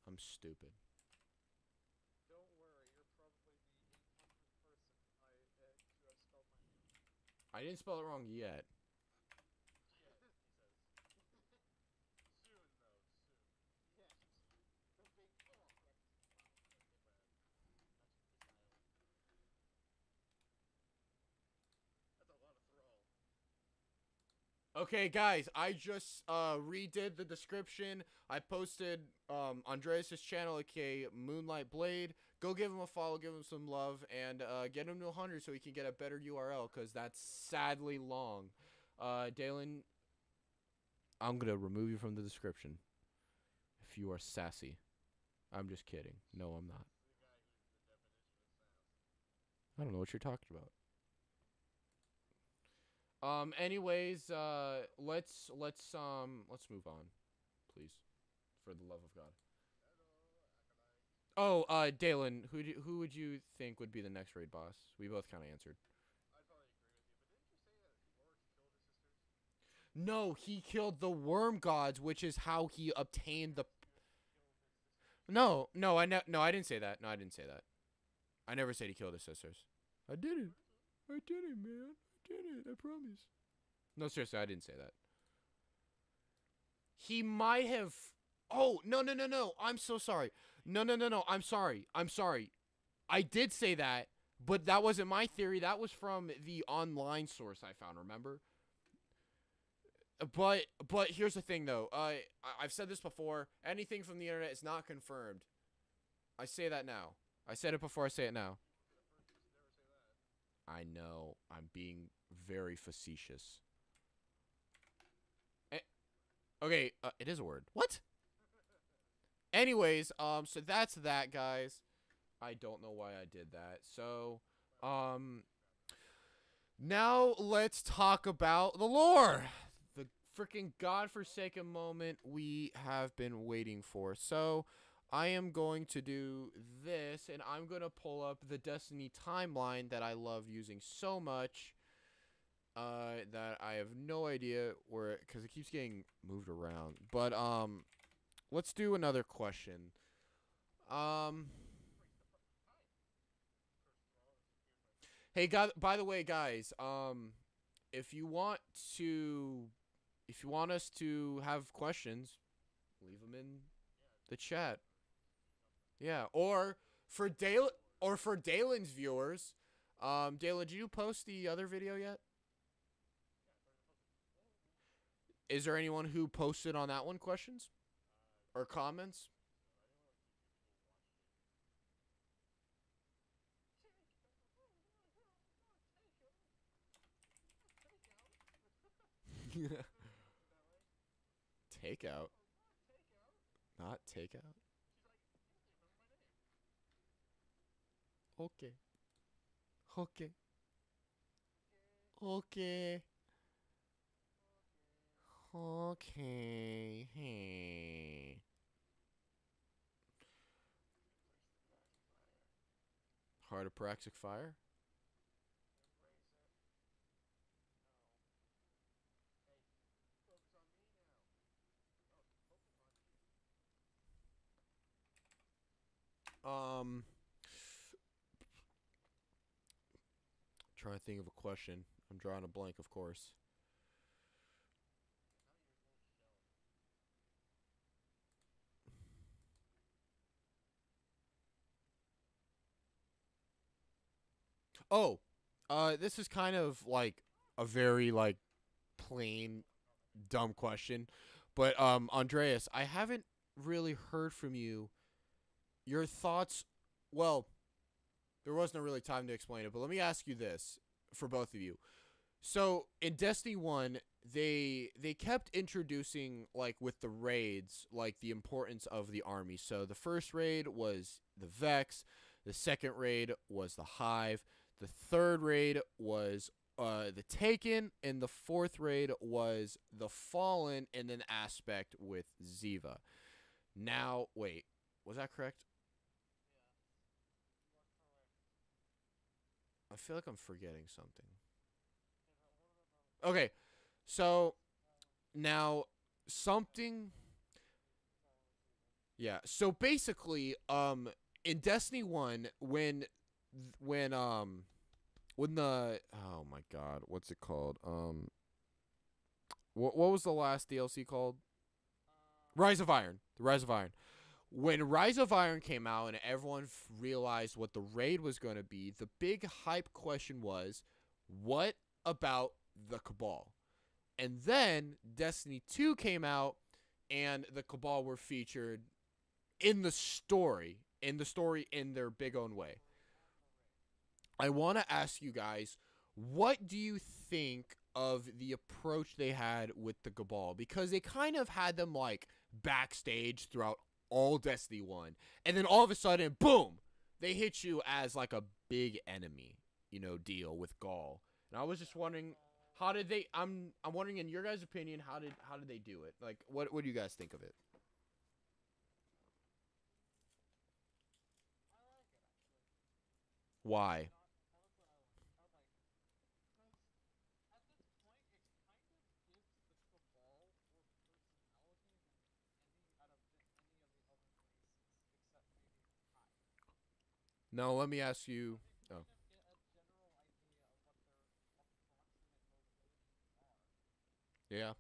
I'm stupid. Don't worry, you're probably the 800th person to have spelled my name. I didn't spell it wrong yet. Okay, guys, I just redid the description. I posted Andreas' channel, aka Moonlight Blade. Go give him a follow, give him some love, and get him to 100 so he can get a better URL, because that's sadly long. Daylon, I'm going to remove you from the description if you are sassy. I'm just kidding. No, I'm not. I don't know what you're talking about. Anyways, let's move on, please, for the love of God. Oh, Daylon, who would you think would be the next raid boss? We both kind of answered. I'd probably agree with you, but didn't you say that Oryx killed his sisters? No, he killed the worm gods, which is how he obtained the. No, I didn't say that. No, I didn't say that. I never said he killed his sisters. I didn't. I didn't, man. I didn't. I promise. No, seriously, I didn't say that. He might have. Oh, no. I'm so sorry. No. I'm sorry. I did say that, but that wasn't my theory. That was from the online source I found, remember? But here's the thing, though. I've said this before. Anything from the internet is not confirmed. I say that now. I said it before, I say it now. I know. I'm being very facetious. Okay, it is a word. What? Anyways, so that's that, guys. I don't know why I did that. So, now let's talk about the lore. The freaking godforsaken moment we have been waiting for. So, I am going to do this, and I'm going to pull up the Destiny timeline that I love using so much that I have no idea where, because it keeps getting moved around. But, let's do another question. Hey, God, by the way, guys, if you want to, if you want us to have questions, leave them in the chat. Yeah, or for Daylon's viewers, Daylon, did you post the other video yet? Is there anyone who posted on that one questions or comments? Takeout, not takeout. Okay, okay, okay, okay. Hey. Heart of Praxic Fire. Um, trying to think of a question. I'm drawing a blank, of course. Oh, this is kind of like a very like plain dumb question, but Andreas, I haven't really heard from you. Your thoughts. Well, there wasn't really time to explain it, but let me ask you this for both of you. So in Destiny 1, they kept introducing like with the raids like the importance of the army. So the first raid was the Vex, the second raid was the Hive, the third raid was the Taken, and the fourth raid was the Fallen, and then Aspect with Ziva. Now, wait, was that correct? I feel like I'm forgetting something. Okay, so now something. Yeah. So basically, in Destiny 1, when the, oh my god, what's it called? What was the last DLC called? Rise of Iron. The Rise of Iron. When Rise of Iron came out and everyone realized what the raid was going to be, the big hype question was, what about the Cabal? And then Destiny 2 came out and the Cabal were featured in the story, in their big own way. I want to ask you guys, what do you think of the approach they had with the Cabal? Because they kind of had them like backstage throughout all Destiny 1, and then all of a sudden, boom, they hit you as like a big enemy, deal with Gaul. And I was just wondering, how did they? I'm wondering, in your guys' opinion, how did they do it? Like, what do you guys think of it? Why? No, let me ask you. Oh, yeah,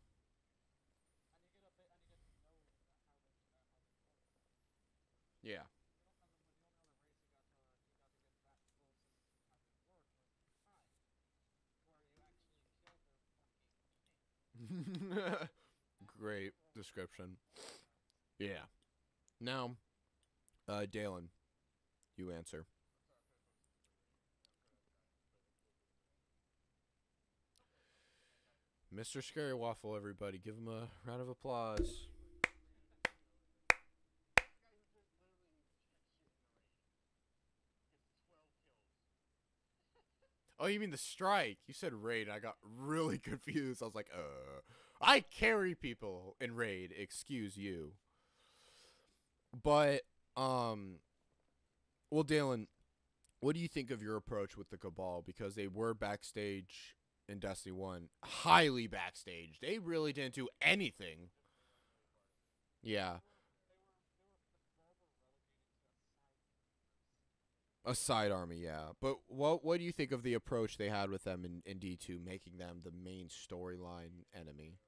yeah. Great description. Yeah. Now, Daylon, you answer. Mr.Scarywaffle, everybody. Give him a round of applause. Oh, you mean the strike? You said raid. I got really confused. I was like, I carry people in raid. Excuse you. But, well, Daylon, what do you think of your approach with the Cabal? Because they were backstage in Destiny 1. Highly backstage. They really didn't do anything. Yeah. A side army, yeah. But what do you think of the approach they had with them in D2, making them the main storyline enemy?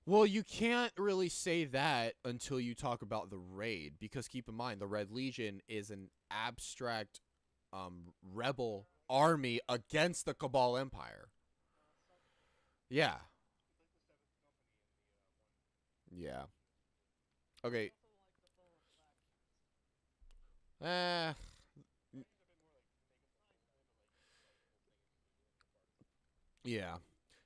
Well, you can't really say that until you talk about the raid, because keep in mind the Red Legion is an abstract rebel army against the Cabal Empire. Yeah. Yeah. Okay. Eh. Yeah.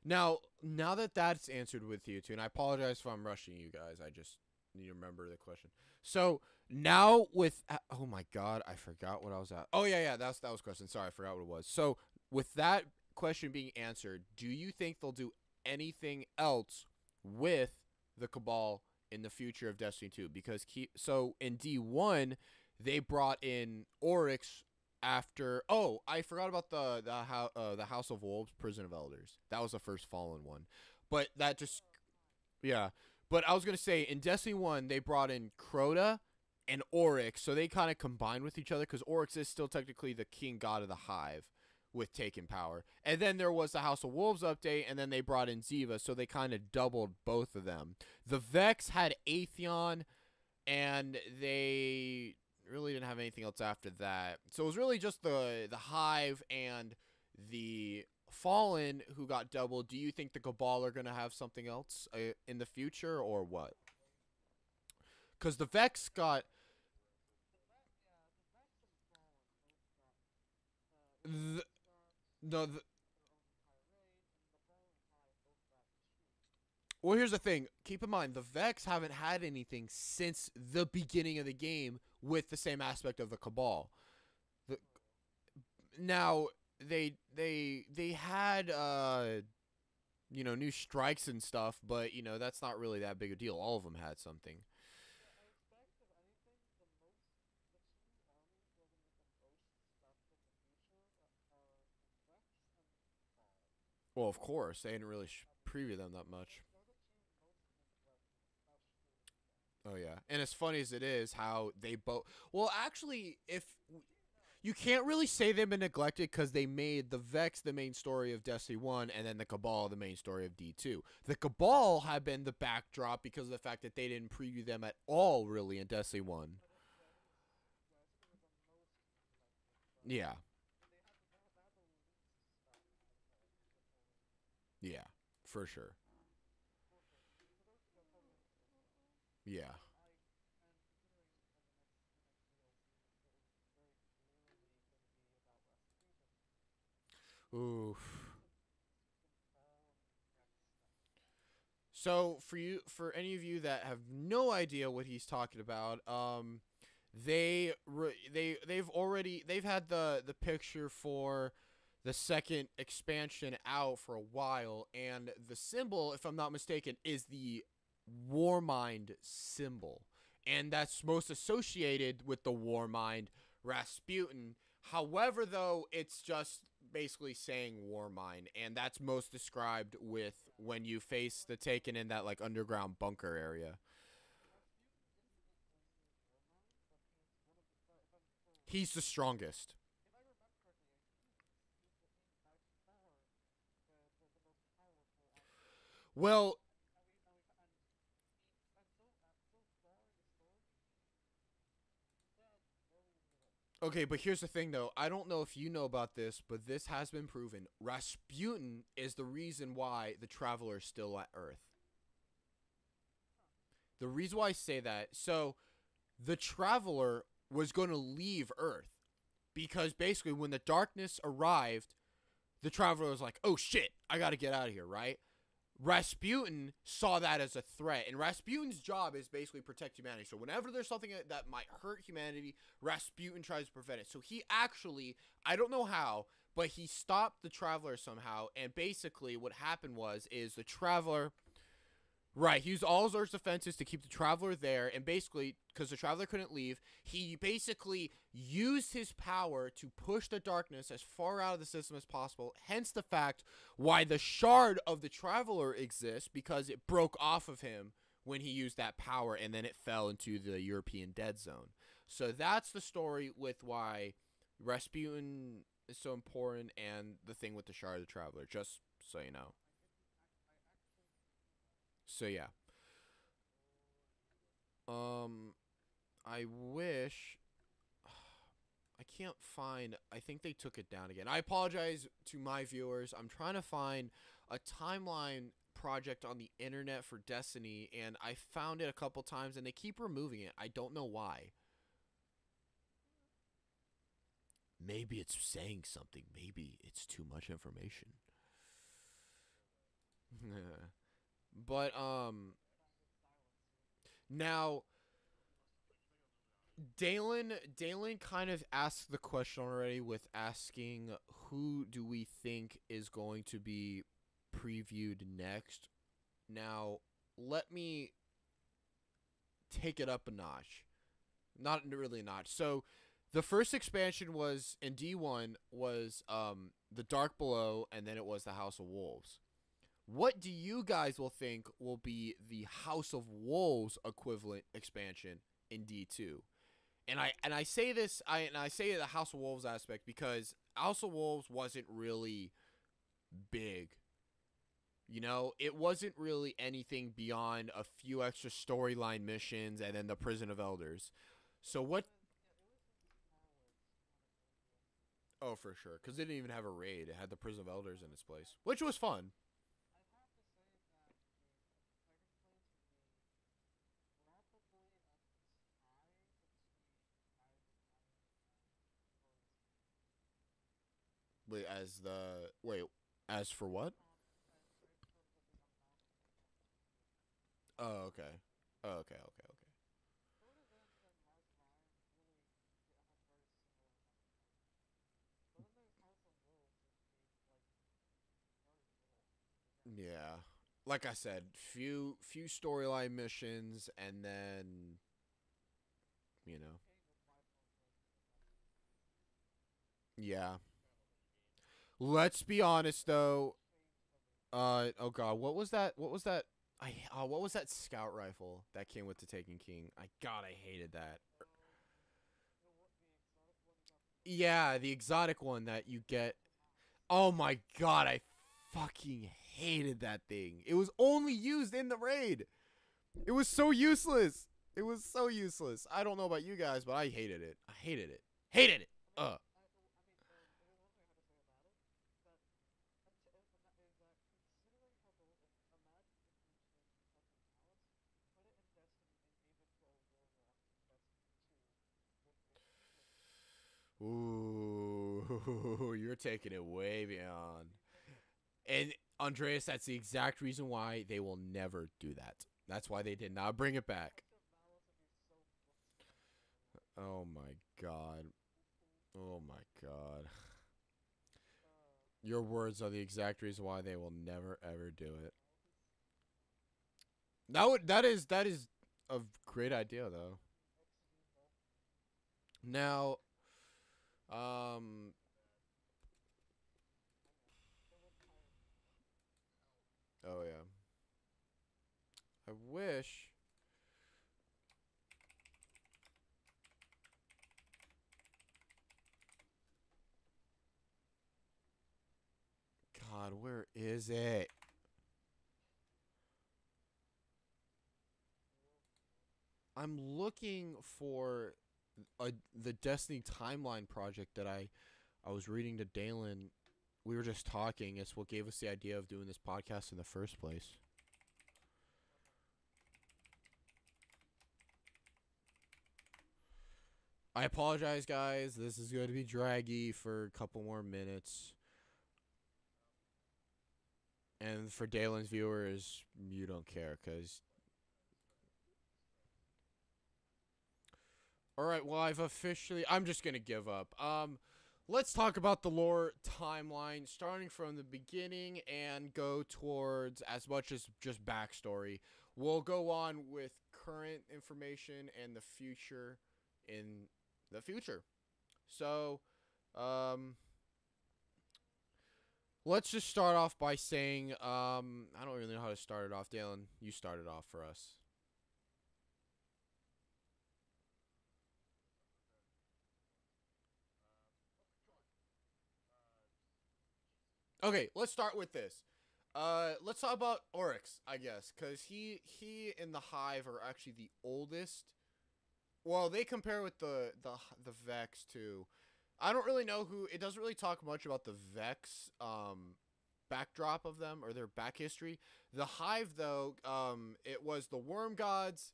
Now that that's answered with you two, and I apologize if I'm rushing you guys. I just need to remember the question. So now with oh my god, I forgot what I was at. Oh yeah, that was question. Sorry, I forgot what it was. So with that question being answered, do you think they'll do anything else with the Cabal in the future of Destiny 2? Because so in D1 they brought in Oryx after. Oh, I forgot about the House of Wolves, Prison of Elders. That was the first Fallen one, but that just yeah. But I was gonna say in Destiny 1 they brought in Crota and Oryx, so they kind of combined with each other because Oryx is still technically the king god of the Hive with taking power. And then there was the House of Wolves update, and then they brought in Ziva, so they kind of doubled both of them. The Vex had Atheon, and they really didn't have anything else after that. So it was really just the Hive and the Fallen who got doubled. Do you think the Cabal are going to have something else in the future, or what? Because the Vex got... No, well, here's the thing. Keep in mind, the Vex haven't had anything since the beginning of the game with the same aspect of the Cabal. Now they had new strikes and stuff, but that's not really that big a deal. All of them had something. Well, of course, they didn't really preview them that much. Oh yeah, and as funny as it is, how they both. Well, actually, if you can't really say they've been neglected because they made the Vex the main story of Destiny 1 and then the Cabal the main story of D2. The Cabal had been the backdrop because of the fact that they didn't preview them at all, really, in Destiny 1. Yeah. Yeah, for sure. Yeah. Oof. So for any of you that have no idea what he's talking about, they've had the picture for the second expansion out for a while, and the symbol, if I'm not mistaken, is the Warmind symbol, and that's most associated with the Warmind Rasputin. However, though, it's just basically saying Warmind, and that's most described with when you face the Taken in that like underground bunker area. He's the strongest. Well, okay, but here's the thing, though. I don't know if you know about this, but this has been proven. Rasputin is the reason why the Traveler is still at Earth. The reason why I say that, so the Traveler was going to leave Earth, because basically when the darkness arrived, the Traveler was like, oh shit, I gotta get out of here, right? Rasputin saw that as a threat, and Rasputin's job is basically protect humanity. So whenever there's something that might hurt humanity, Rasputin tries to prevent it. So he actually, I don't know how, but he stopped the Traveler somehow, and basically what happened is the Traveler, right, he used all his Earth's defenses to keep the Traveler there, and basically, because the Traveler couldn't leave, he basically used his power to push the darkness as far out of the system as possible, hence the fact why the shard of the Traveler exists, because it broke off of him when he used that power, and then it fell into the European Dead Zone. So that's the story with why Rasputin is so important, and the thing with the shard of the Traveler, just so you know. So yeah. I wish I can't find, I think they took it down again. I apologize to my viewers. I'm trying to find a timeline project on the internet for Destiny, and I found it a couple times and they keep removing it. I don't know why. Maybe it's saying something. Maybe it's too much information. But now Daylon kind of asked the question already with asking who do we think is going to be previewed next. Now, let me take it up a notch. Not really a notch. So, the first expansion was in D1 was The Dark Below, and then it was The House of Wolves. What do you guys will think will be the House of Wolves equivalent expansion in D2? And I say this, I say the House of Wolves aspect because House of Wolves wasn't really big. You know, it wasn't really anything beyond a few extra storyline missions and then the Prison of Elders. So what? Oh, for sure, because it didn't even have a raid. It had the Prison of Elders in its place, which was fun. As for what? Oh, okay. Oh, okay. Yeah. Like I said, few storyline missions, and then, you know. Yeah. Let's be honest though. Oh god, what was that? What was that scout rifle that came with the Taken King? I hated that. Yeah, the exotic one that you get. Oh my god, I fucking hated that thing. It was only used in the raid. It was so useless. It was so useless. I don't know about you guys, but I hated it. I hated it. Hated it. Ooh, you're taking it way beyond. And Andreas, that's the exact reason why they will never do that. That's why they did not bring it back. Oh my god. Oh my god. Your words are the exact reason why they will never ever do it. That is a great idea though. Now, oh yeah. I wish. God, where is it? I'm looking for the Destiny timeline project that I was reading to Daylon. We were just talking. It's what gave us the idea of doing this podcast in the first place. I apologize, guys. This is going to be draggy for a couple more minutes. And for Daylon's viewers, you don't care, because... Alright, well, I'm just going to give up. Let's talk about the lore timeline, starting from the beginning and go towards as much as just backstory. We'll go on with current information and the future in the future. So, let's just start off by saying, I don't really know how to start it off. Daylon, you start it off for us. Okay, let's start with this. Let's talk about Oryx, I guess, because he and the Hive are actually the oldest. Well, they compare with the Vex too. I don't really know who. It doesn't really talk much about the Vex backdrop of them or their back history. The Hive, though, it was the Worm Gods.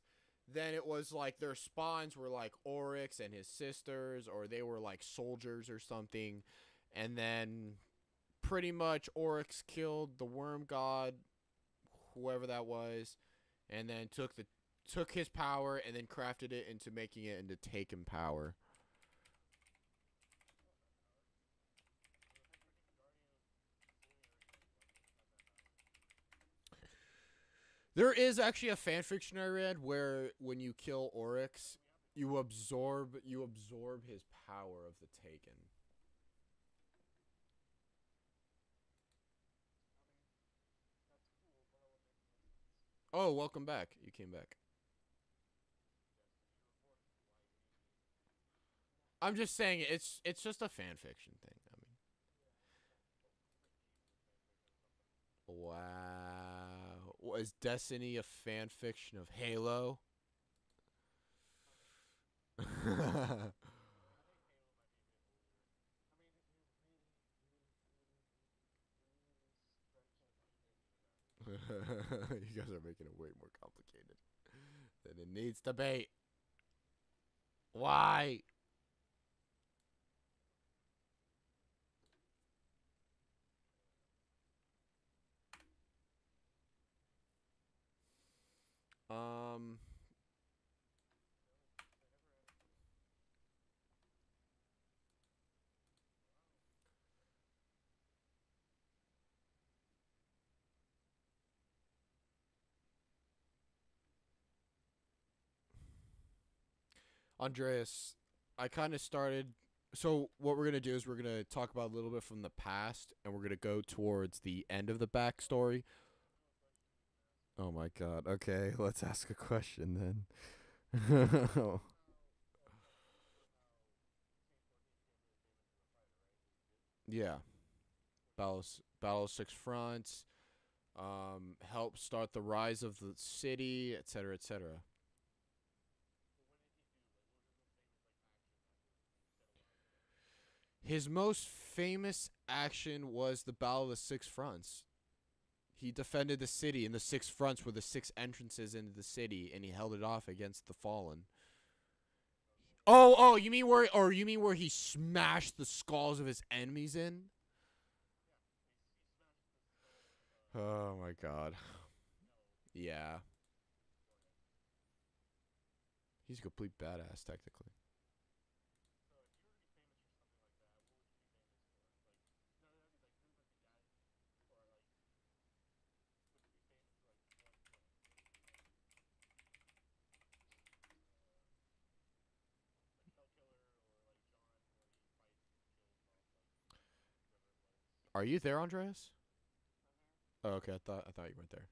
Then it was like their spawns were like Oryx and his sisters, or they were like soldiers or something. And then pretty much Oryx killed the Worm God, whoever that was, and then took his power and then crafted it into making it into Taken power. There is actually a fanfiction I read where when you kill Oryx, you absorb his power of the Taken. Oh, welcome back. You came back. I'm just saying it's just a fanfiction thing. I mean, wow. Was Destiny a fanfiction of Halo? You guys are making it way more complicated than it needs to be. Why? Um. Andreas, I kind of started. So what we're gonna do is we're gonna talk about a little bit from the past, and we're gonna go towards the end of the backstory. Oh my God. Okay, let's ask a question then. Yeah, Battle of Six Fronts. Help start the rise of the city, etc., etc. His most famous action was the Battle of the Six Fronts. He defended the city, and the six fronts were the six entrances into the city, and he held it off against the Fallen. Oh, you mean where he smashed the skulls of his enemies in? Oh my God. Yeah. He's a complete badass, technically. Are you there, Andreas? Oh, okay. I thought you weren't there.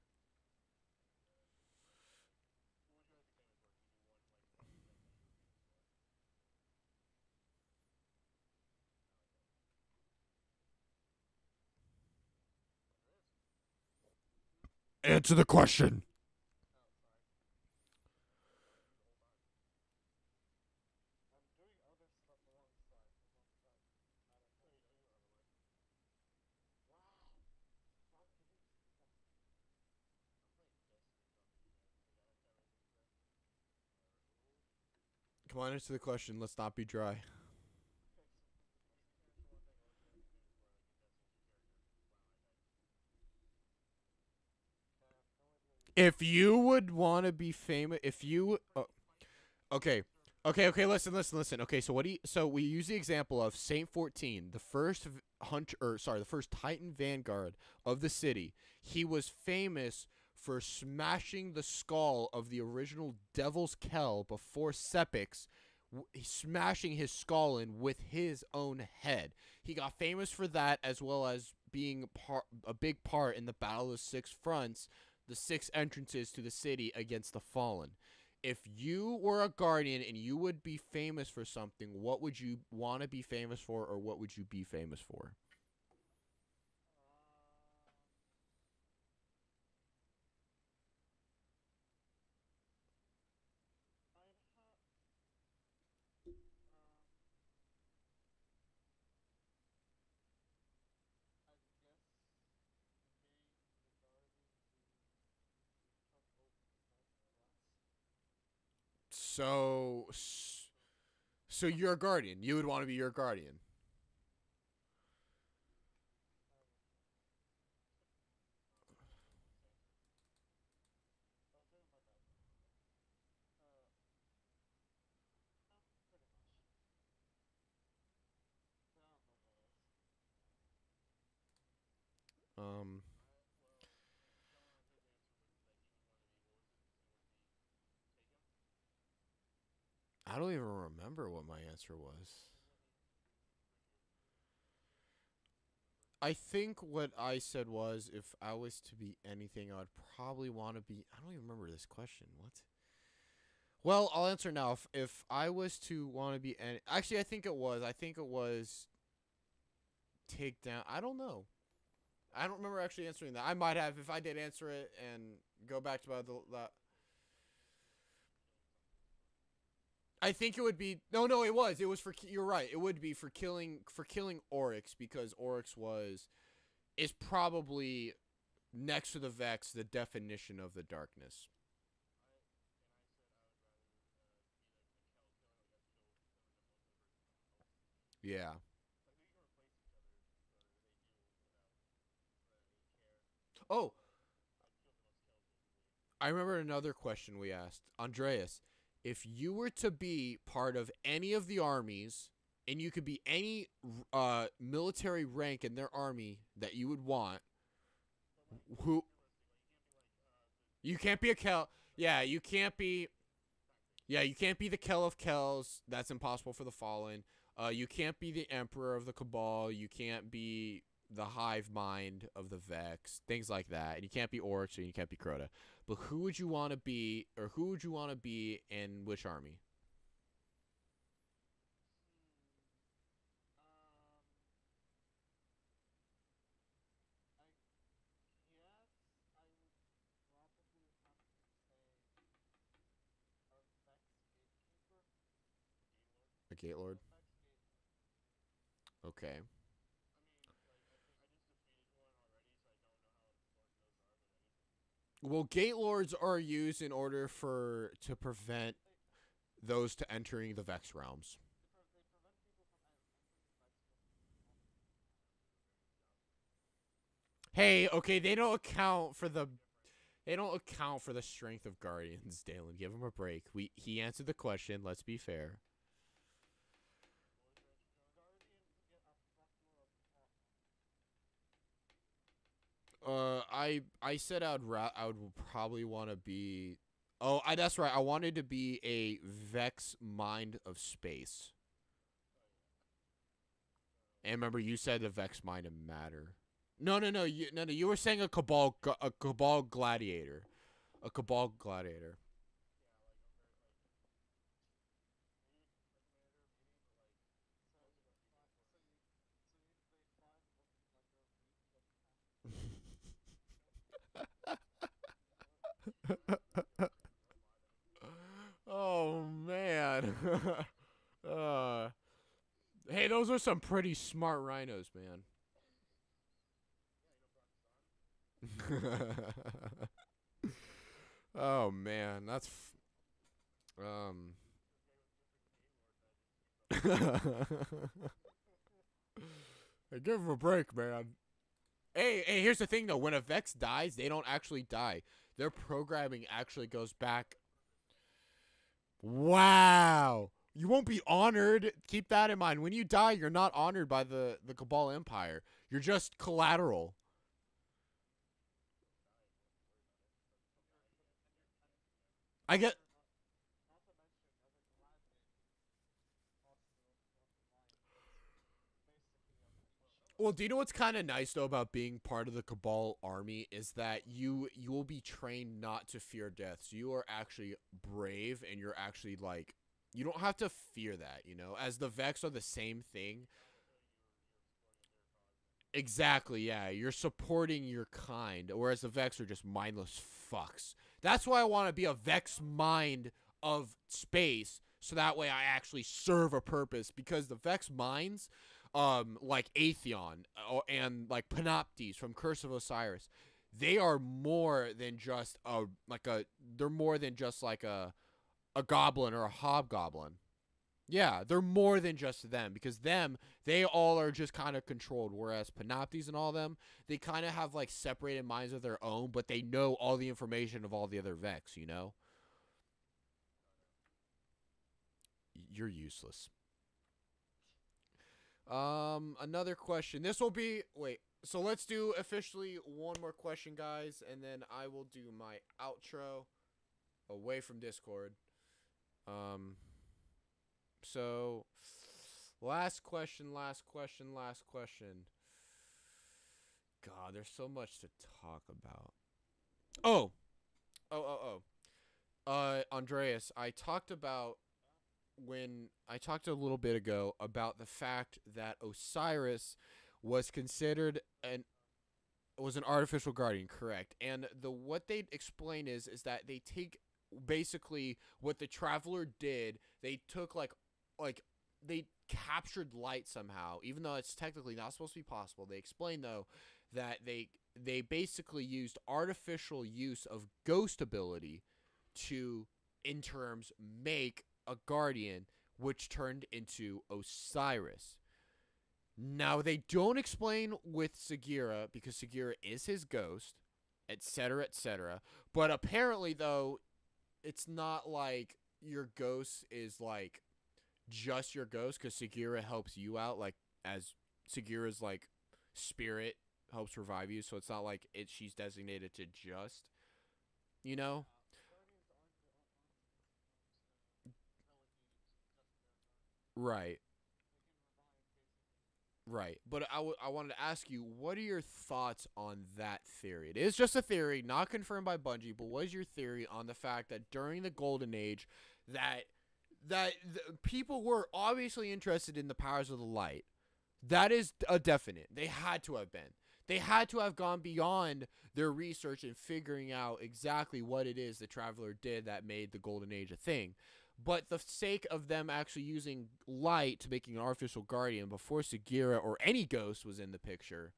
Answer the question. Come Come on, answer the question. Let's not be dry. If you would want to be famous, if you, okay, okay, listen. Okay, so so we use the example of Saint 14, the first the first Titan Vanguard of the city. He was famous for smashing the skull of the original Devil's Kell before Sepix, smashing his skull in with his own head. He got famous for that, as well as being a big part in the Battle of the Six Fronts, the 6 entrances to the city against the Fallen. If you were a guardian and you would be famous for something, what would you want to be famous for, or what would you be famous for? So, so you're a guardian. You would want to be your guardian. Um, I don't even remember what my answer was. I think what I said was, if I was to be anything, I'd probably want to be. I don't even remember this question. What? Well, I'll answer now. If I was to want to be any, actually, I think it was. I think it was take down. I don't know. I don't remember actually answering that. I might have if I did answer it and go back to that. I think it would be no. It was for. You're right. It would be for killing Oryx, because Oryx is probably next to the Vex the definition of the darkness. Yeah. Oh, I remember another question we asked. Andreas, if you were to be part of any of the armies, and you could be any military rank in their army that you would want, who you can't be a Kel. Yeah, you can't be. Yeah, you can't be the Kel of Kells. That's impossible for the Fallen. You can't be the Emperor of the Cabal. You can't be the Hive Mind of the Vex. Things like that. And you can't be Oryx, and you can't be Crota. But who would you want to be, or who would you want to be in which army? A Gate Lord? Okay. Well, Gate Lords are used in order to prevent those to entering the Vex realms. Hey, okay, they don't account for the strength of Guardians, Daylon. Give him a break. He answered the question, let's be fair. I said I would probably want to be. Oh, that's right. I wanted to be a Vex Mind of Space. And remember, you said the Vex Mind of Matter. No. You were saying a Cabal Gladiator, a Cabal Gladiator. Oh man. uh, hey, those are some pretty smart rhinos, man. Oh man, um Hey, give him a break, man. Hey, here's the thing though. When a Vex dies, they don't actually die. Their programming actually goes back. Wow. You won't be honored. Keep that in mind. When you die, you're not honored by the Cabal Empire. You're just collateral. I get. Well, do you know what's kind of nice though about being part of the Cabal army is that you will be trained not to fear death. So you are actually brave, and you're actually like you don't have to fear that. You know, as the Vex are the same thing. Exactly, yeah. You're supporting your kind, whereas the Vex are just mindless fucks. That's why I want to be a Vex mind of space, so that way I actually serve a purpose. Because the Vex minds, like Atheon and like Panoptes from Curse of Osiris, they are more than just they're more than just like a goblin or a hobgoblin. Yeah, they're more than just them, because they all are just kind of controlled, whereas Panoptes and all them, they kind of have like separated minds of their own, but they know all the information of all the other Vex, you know? You're useless. Another question. This will be, wait, so let's do officially one more question, guys, and then I will do my outro away from Discord. So, last question. God, there's so much to talk about. Andreas, I talked a little bit ago about the fact that Osiris was considered an artificial guardian, correct? And what they explain is that they take basically what the Traveler did. They took like they captured light somehow, even though it's technically not supposed to be possible. They explain though that they basically used artificial use of ghost ability to, in terms, make a guardian, which turned into Osiris. Now they don't explain with Sagira, because Sagira is his ghost, etc., etc. But apparently though, it's not like your ghost is like just your ghost, because Sagira helps you out, like as Sagira's like spirit helps revive you, so it's not like she's designated to just, you know. Right. Right. But I wanted to ask you, what are your thoughts on that theory? It is just a theory, not confirmed by Bungie, but what is your theory on the fact that during the Golden Age, that people were obviously interested in the powers of the light? That is a definite. They had to have been. They had to have gone beyond their research and figuring out exactly what it is the Traveler did that made the Golden Age a thing. But the sake of them actually using light to making an artificial guardian before Sagira or any ghost was in the picture,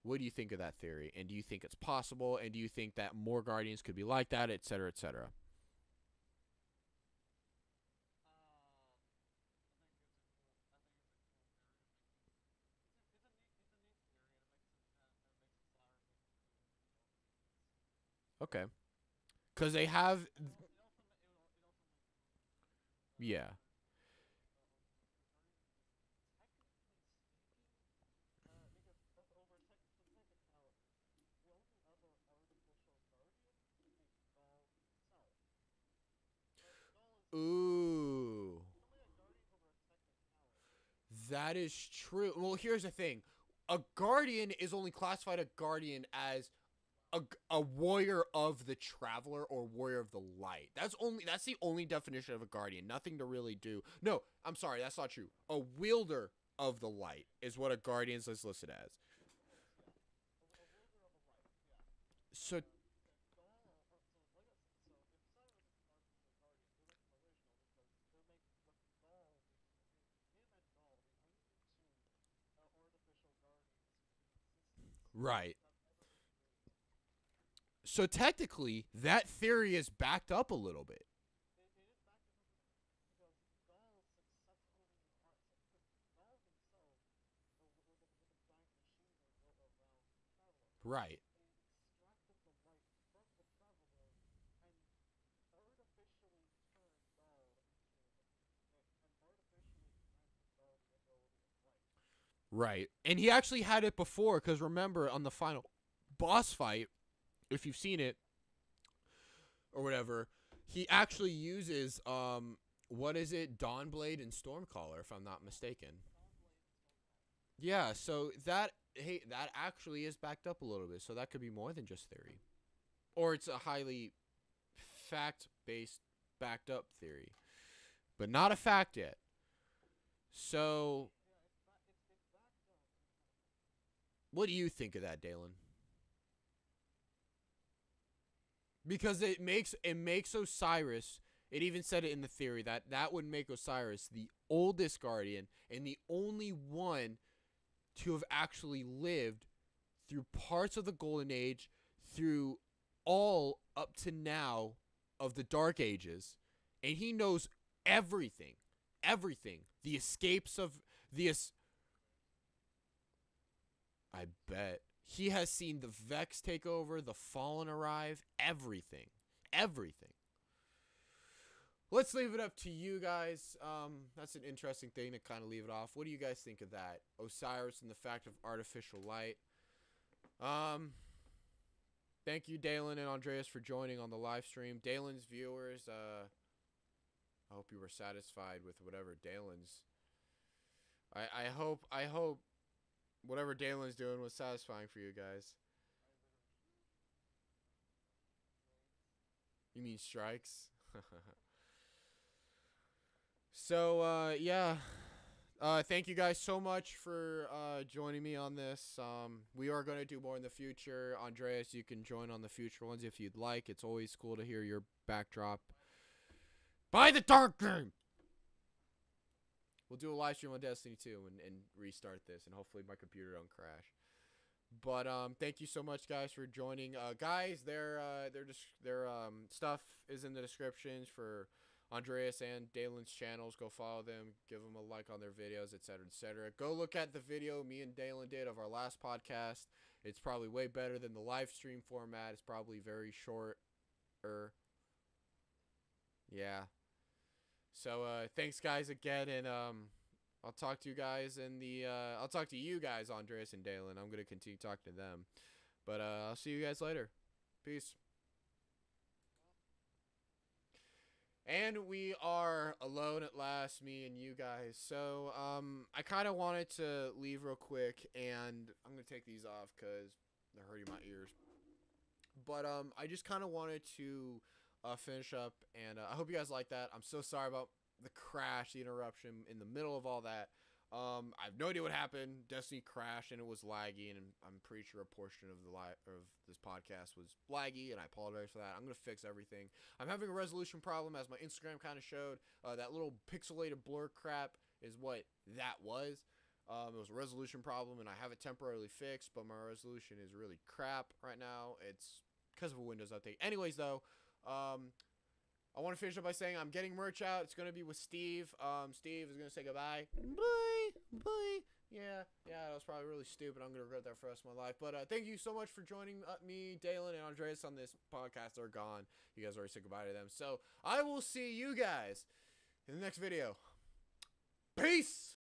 what do you think of that theory? And do you think it's possible? And do you think that more guardians could be like that, etc., etc.? Okay. Because they have... Yeah. Ooh. That is true. Well, here's the thing. A guardian is only classified a guardian as a warrior of the Traveler or warrior of the light. That's the only definition of a guardian. Nothing to really do. No, I'm sorry, that's not true. A wielder of the light is what a guardian is listed as. So right. So technically, that theory is backed up a little bit. Right. Right. And he actually had it before, because remember, on the final boss fight, if you've seen it, or whatever, he actually uses, what is it? Dawnblade and Stormcaller, if I'm not mistaken. Yeah, so that, hey, that actually is backed up a little bit, so that could be more than just theory. Or it's a highly fact-based, backed up theory. But not a fact yet. So, what do you think of that, Daylon? Because it makes Osiris, it even said it in the theory, that would make Osiris the oldest guardian and the only one to have actually lived through parts of the Golden Age, through all up to now of the Dark Ages. And he knows everything. Everything. The escapes of the... I bet. He has seen the Vex take over, the Fallen arrive, everything. Everything. Let's leave it up to you guys. That's an interesting thing to kind of leave it off. What do you guys think of that? Osiris and the fact of artificial light. Thank you, Daylon and Andreas, for joining on the live stream. Daylon's viewers, I hope you were satisfied with whatever Daylon's... I hope whatever Daylon's doing was satisfying for you guys. You mean strikes? So, yeah. Thank you guys so much for joining me on this. We are going to do more in the future. Andreas, you can join on the future ones if you'd like. It's always cool to hear your backdrop. Buy the dark game! We'll do a live stream on Destiny 2 and restart this, and hopefully my computer don't crash. But thank you so much, guys, for joining. Guys, their stuff is in the descriptions for Andreas and Daylon's channels. Go follow them, give them a like on their videos, etc., etc. Go look at the video me and Daylon did of our last podcast. It's probably way better than the live stream format. It's probably very shorter. Yeah. So thanks, guys, again, and I'll talk to you guys in the I'll talk to you guys, Andreas and Daylon. I'm gonna continue talking to them, but I'll see you guys later. Peace. And we are alone at last, me and you guys. So I kind of wanted to leave real quick, and I'm gonna take these off because they're hurting my ears. But I just kind of wanted to finish up, and I hope you guys like that. I'm so sorry about the crash, the interruption in the middle of all that. I have no idea what happened. Destiny crashed and it was laggy, and I'm pretty sure a portion of this podcast was laggy, and I apologize for that. I'm gonna fix everything. I'm having a resolution problem, as my Instagram kind of showed. That little pixelated blur crap is what that was. It was a resolution problem, and I have it temporarily fixed, but my resolution is really crap right now. It's because of a Windows update. Anyways, though, I want to finish up by saying I'm getting merch out. It's going to be with Steve. Steve is going to say goodbye. Bye. Yeah, that was probably really stupid. I'm going to regret that for the rest of my life. But thank you so much for joining me, Daylon, and Andreas on this podcast. They're gone. You guys already said goodbye to them. So I will see you guys in the next video. Peace!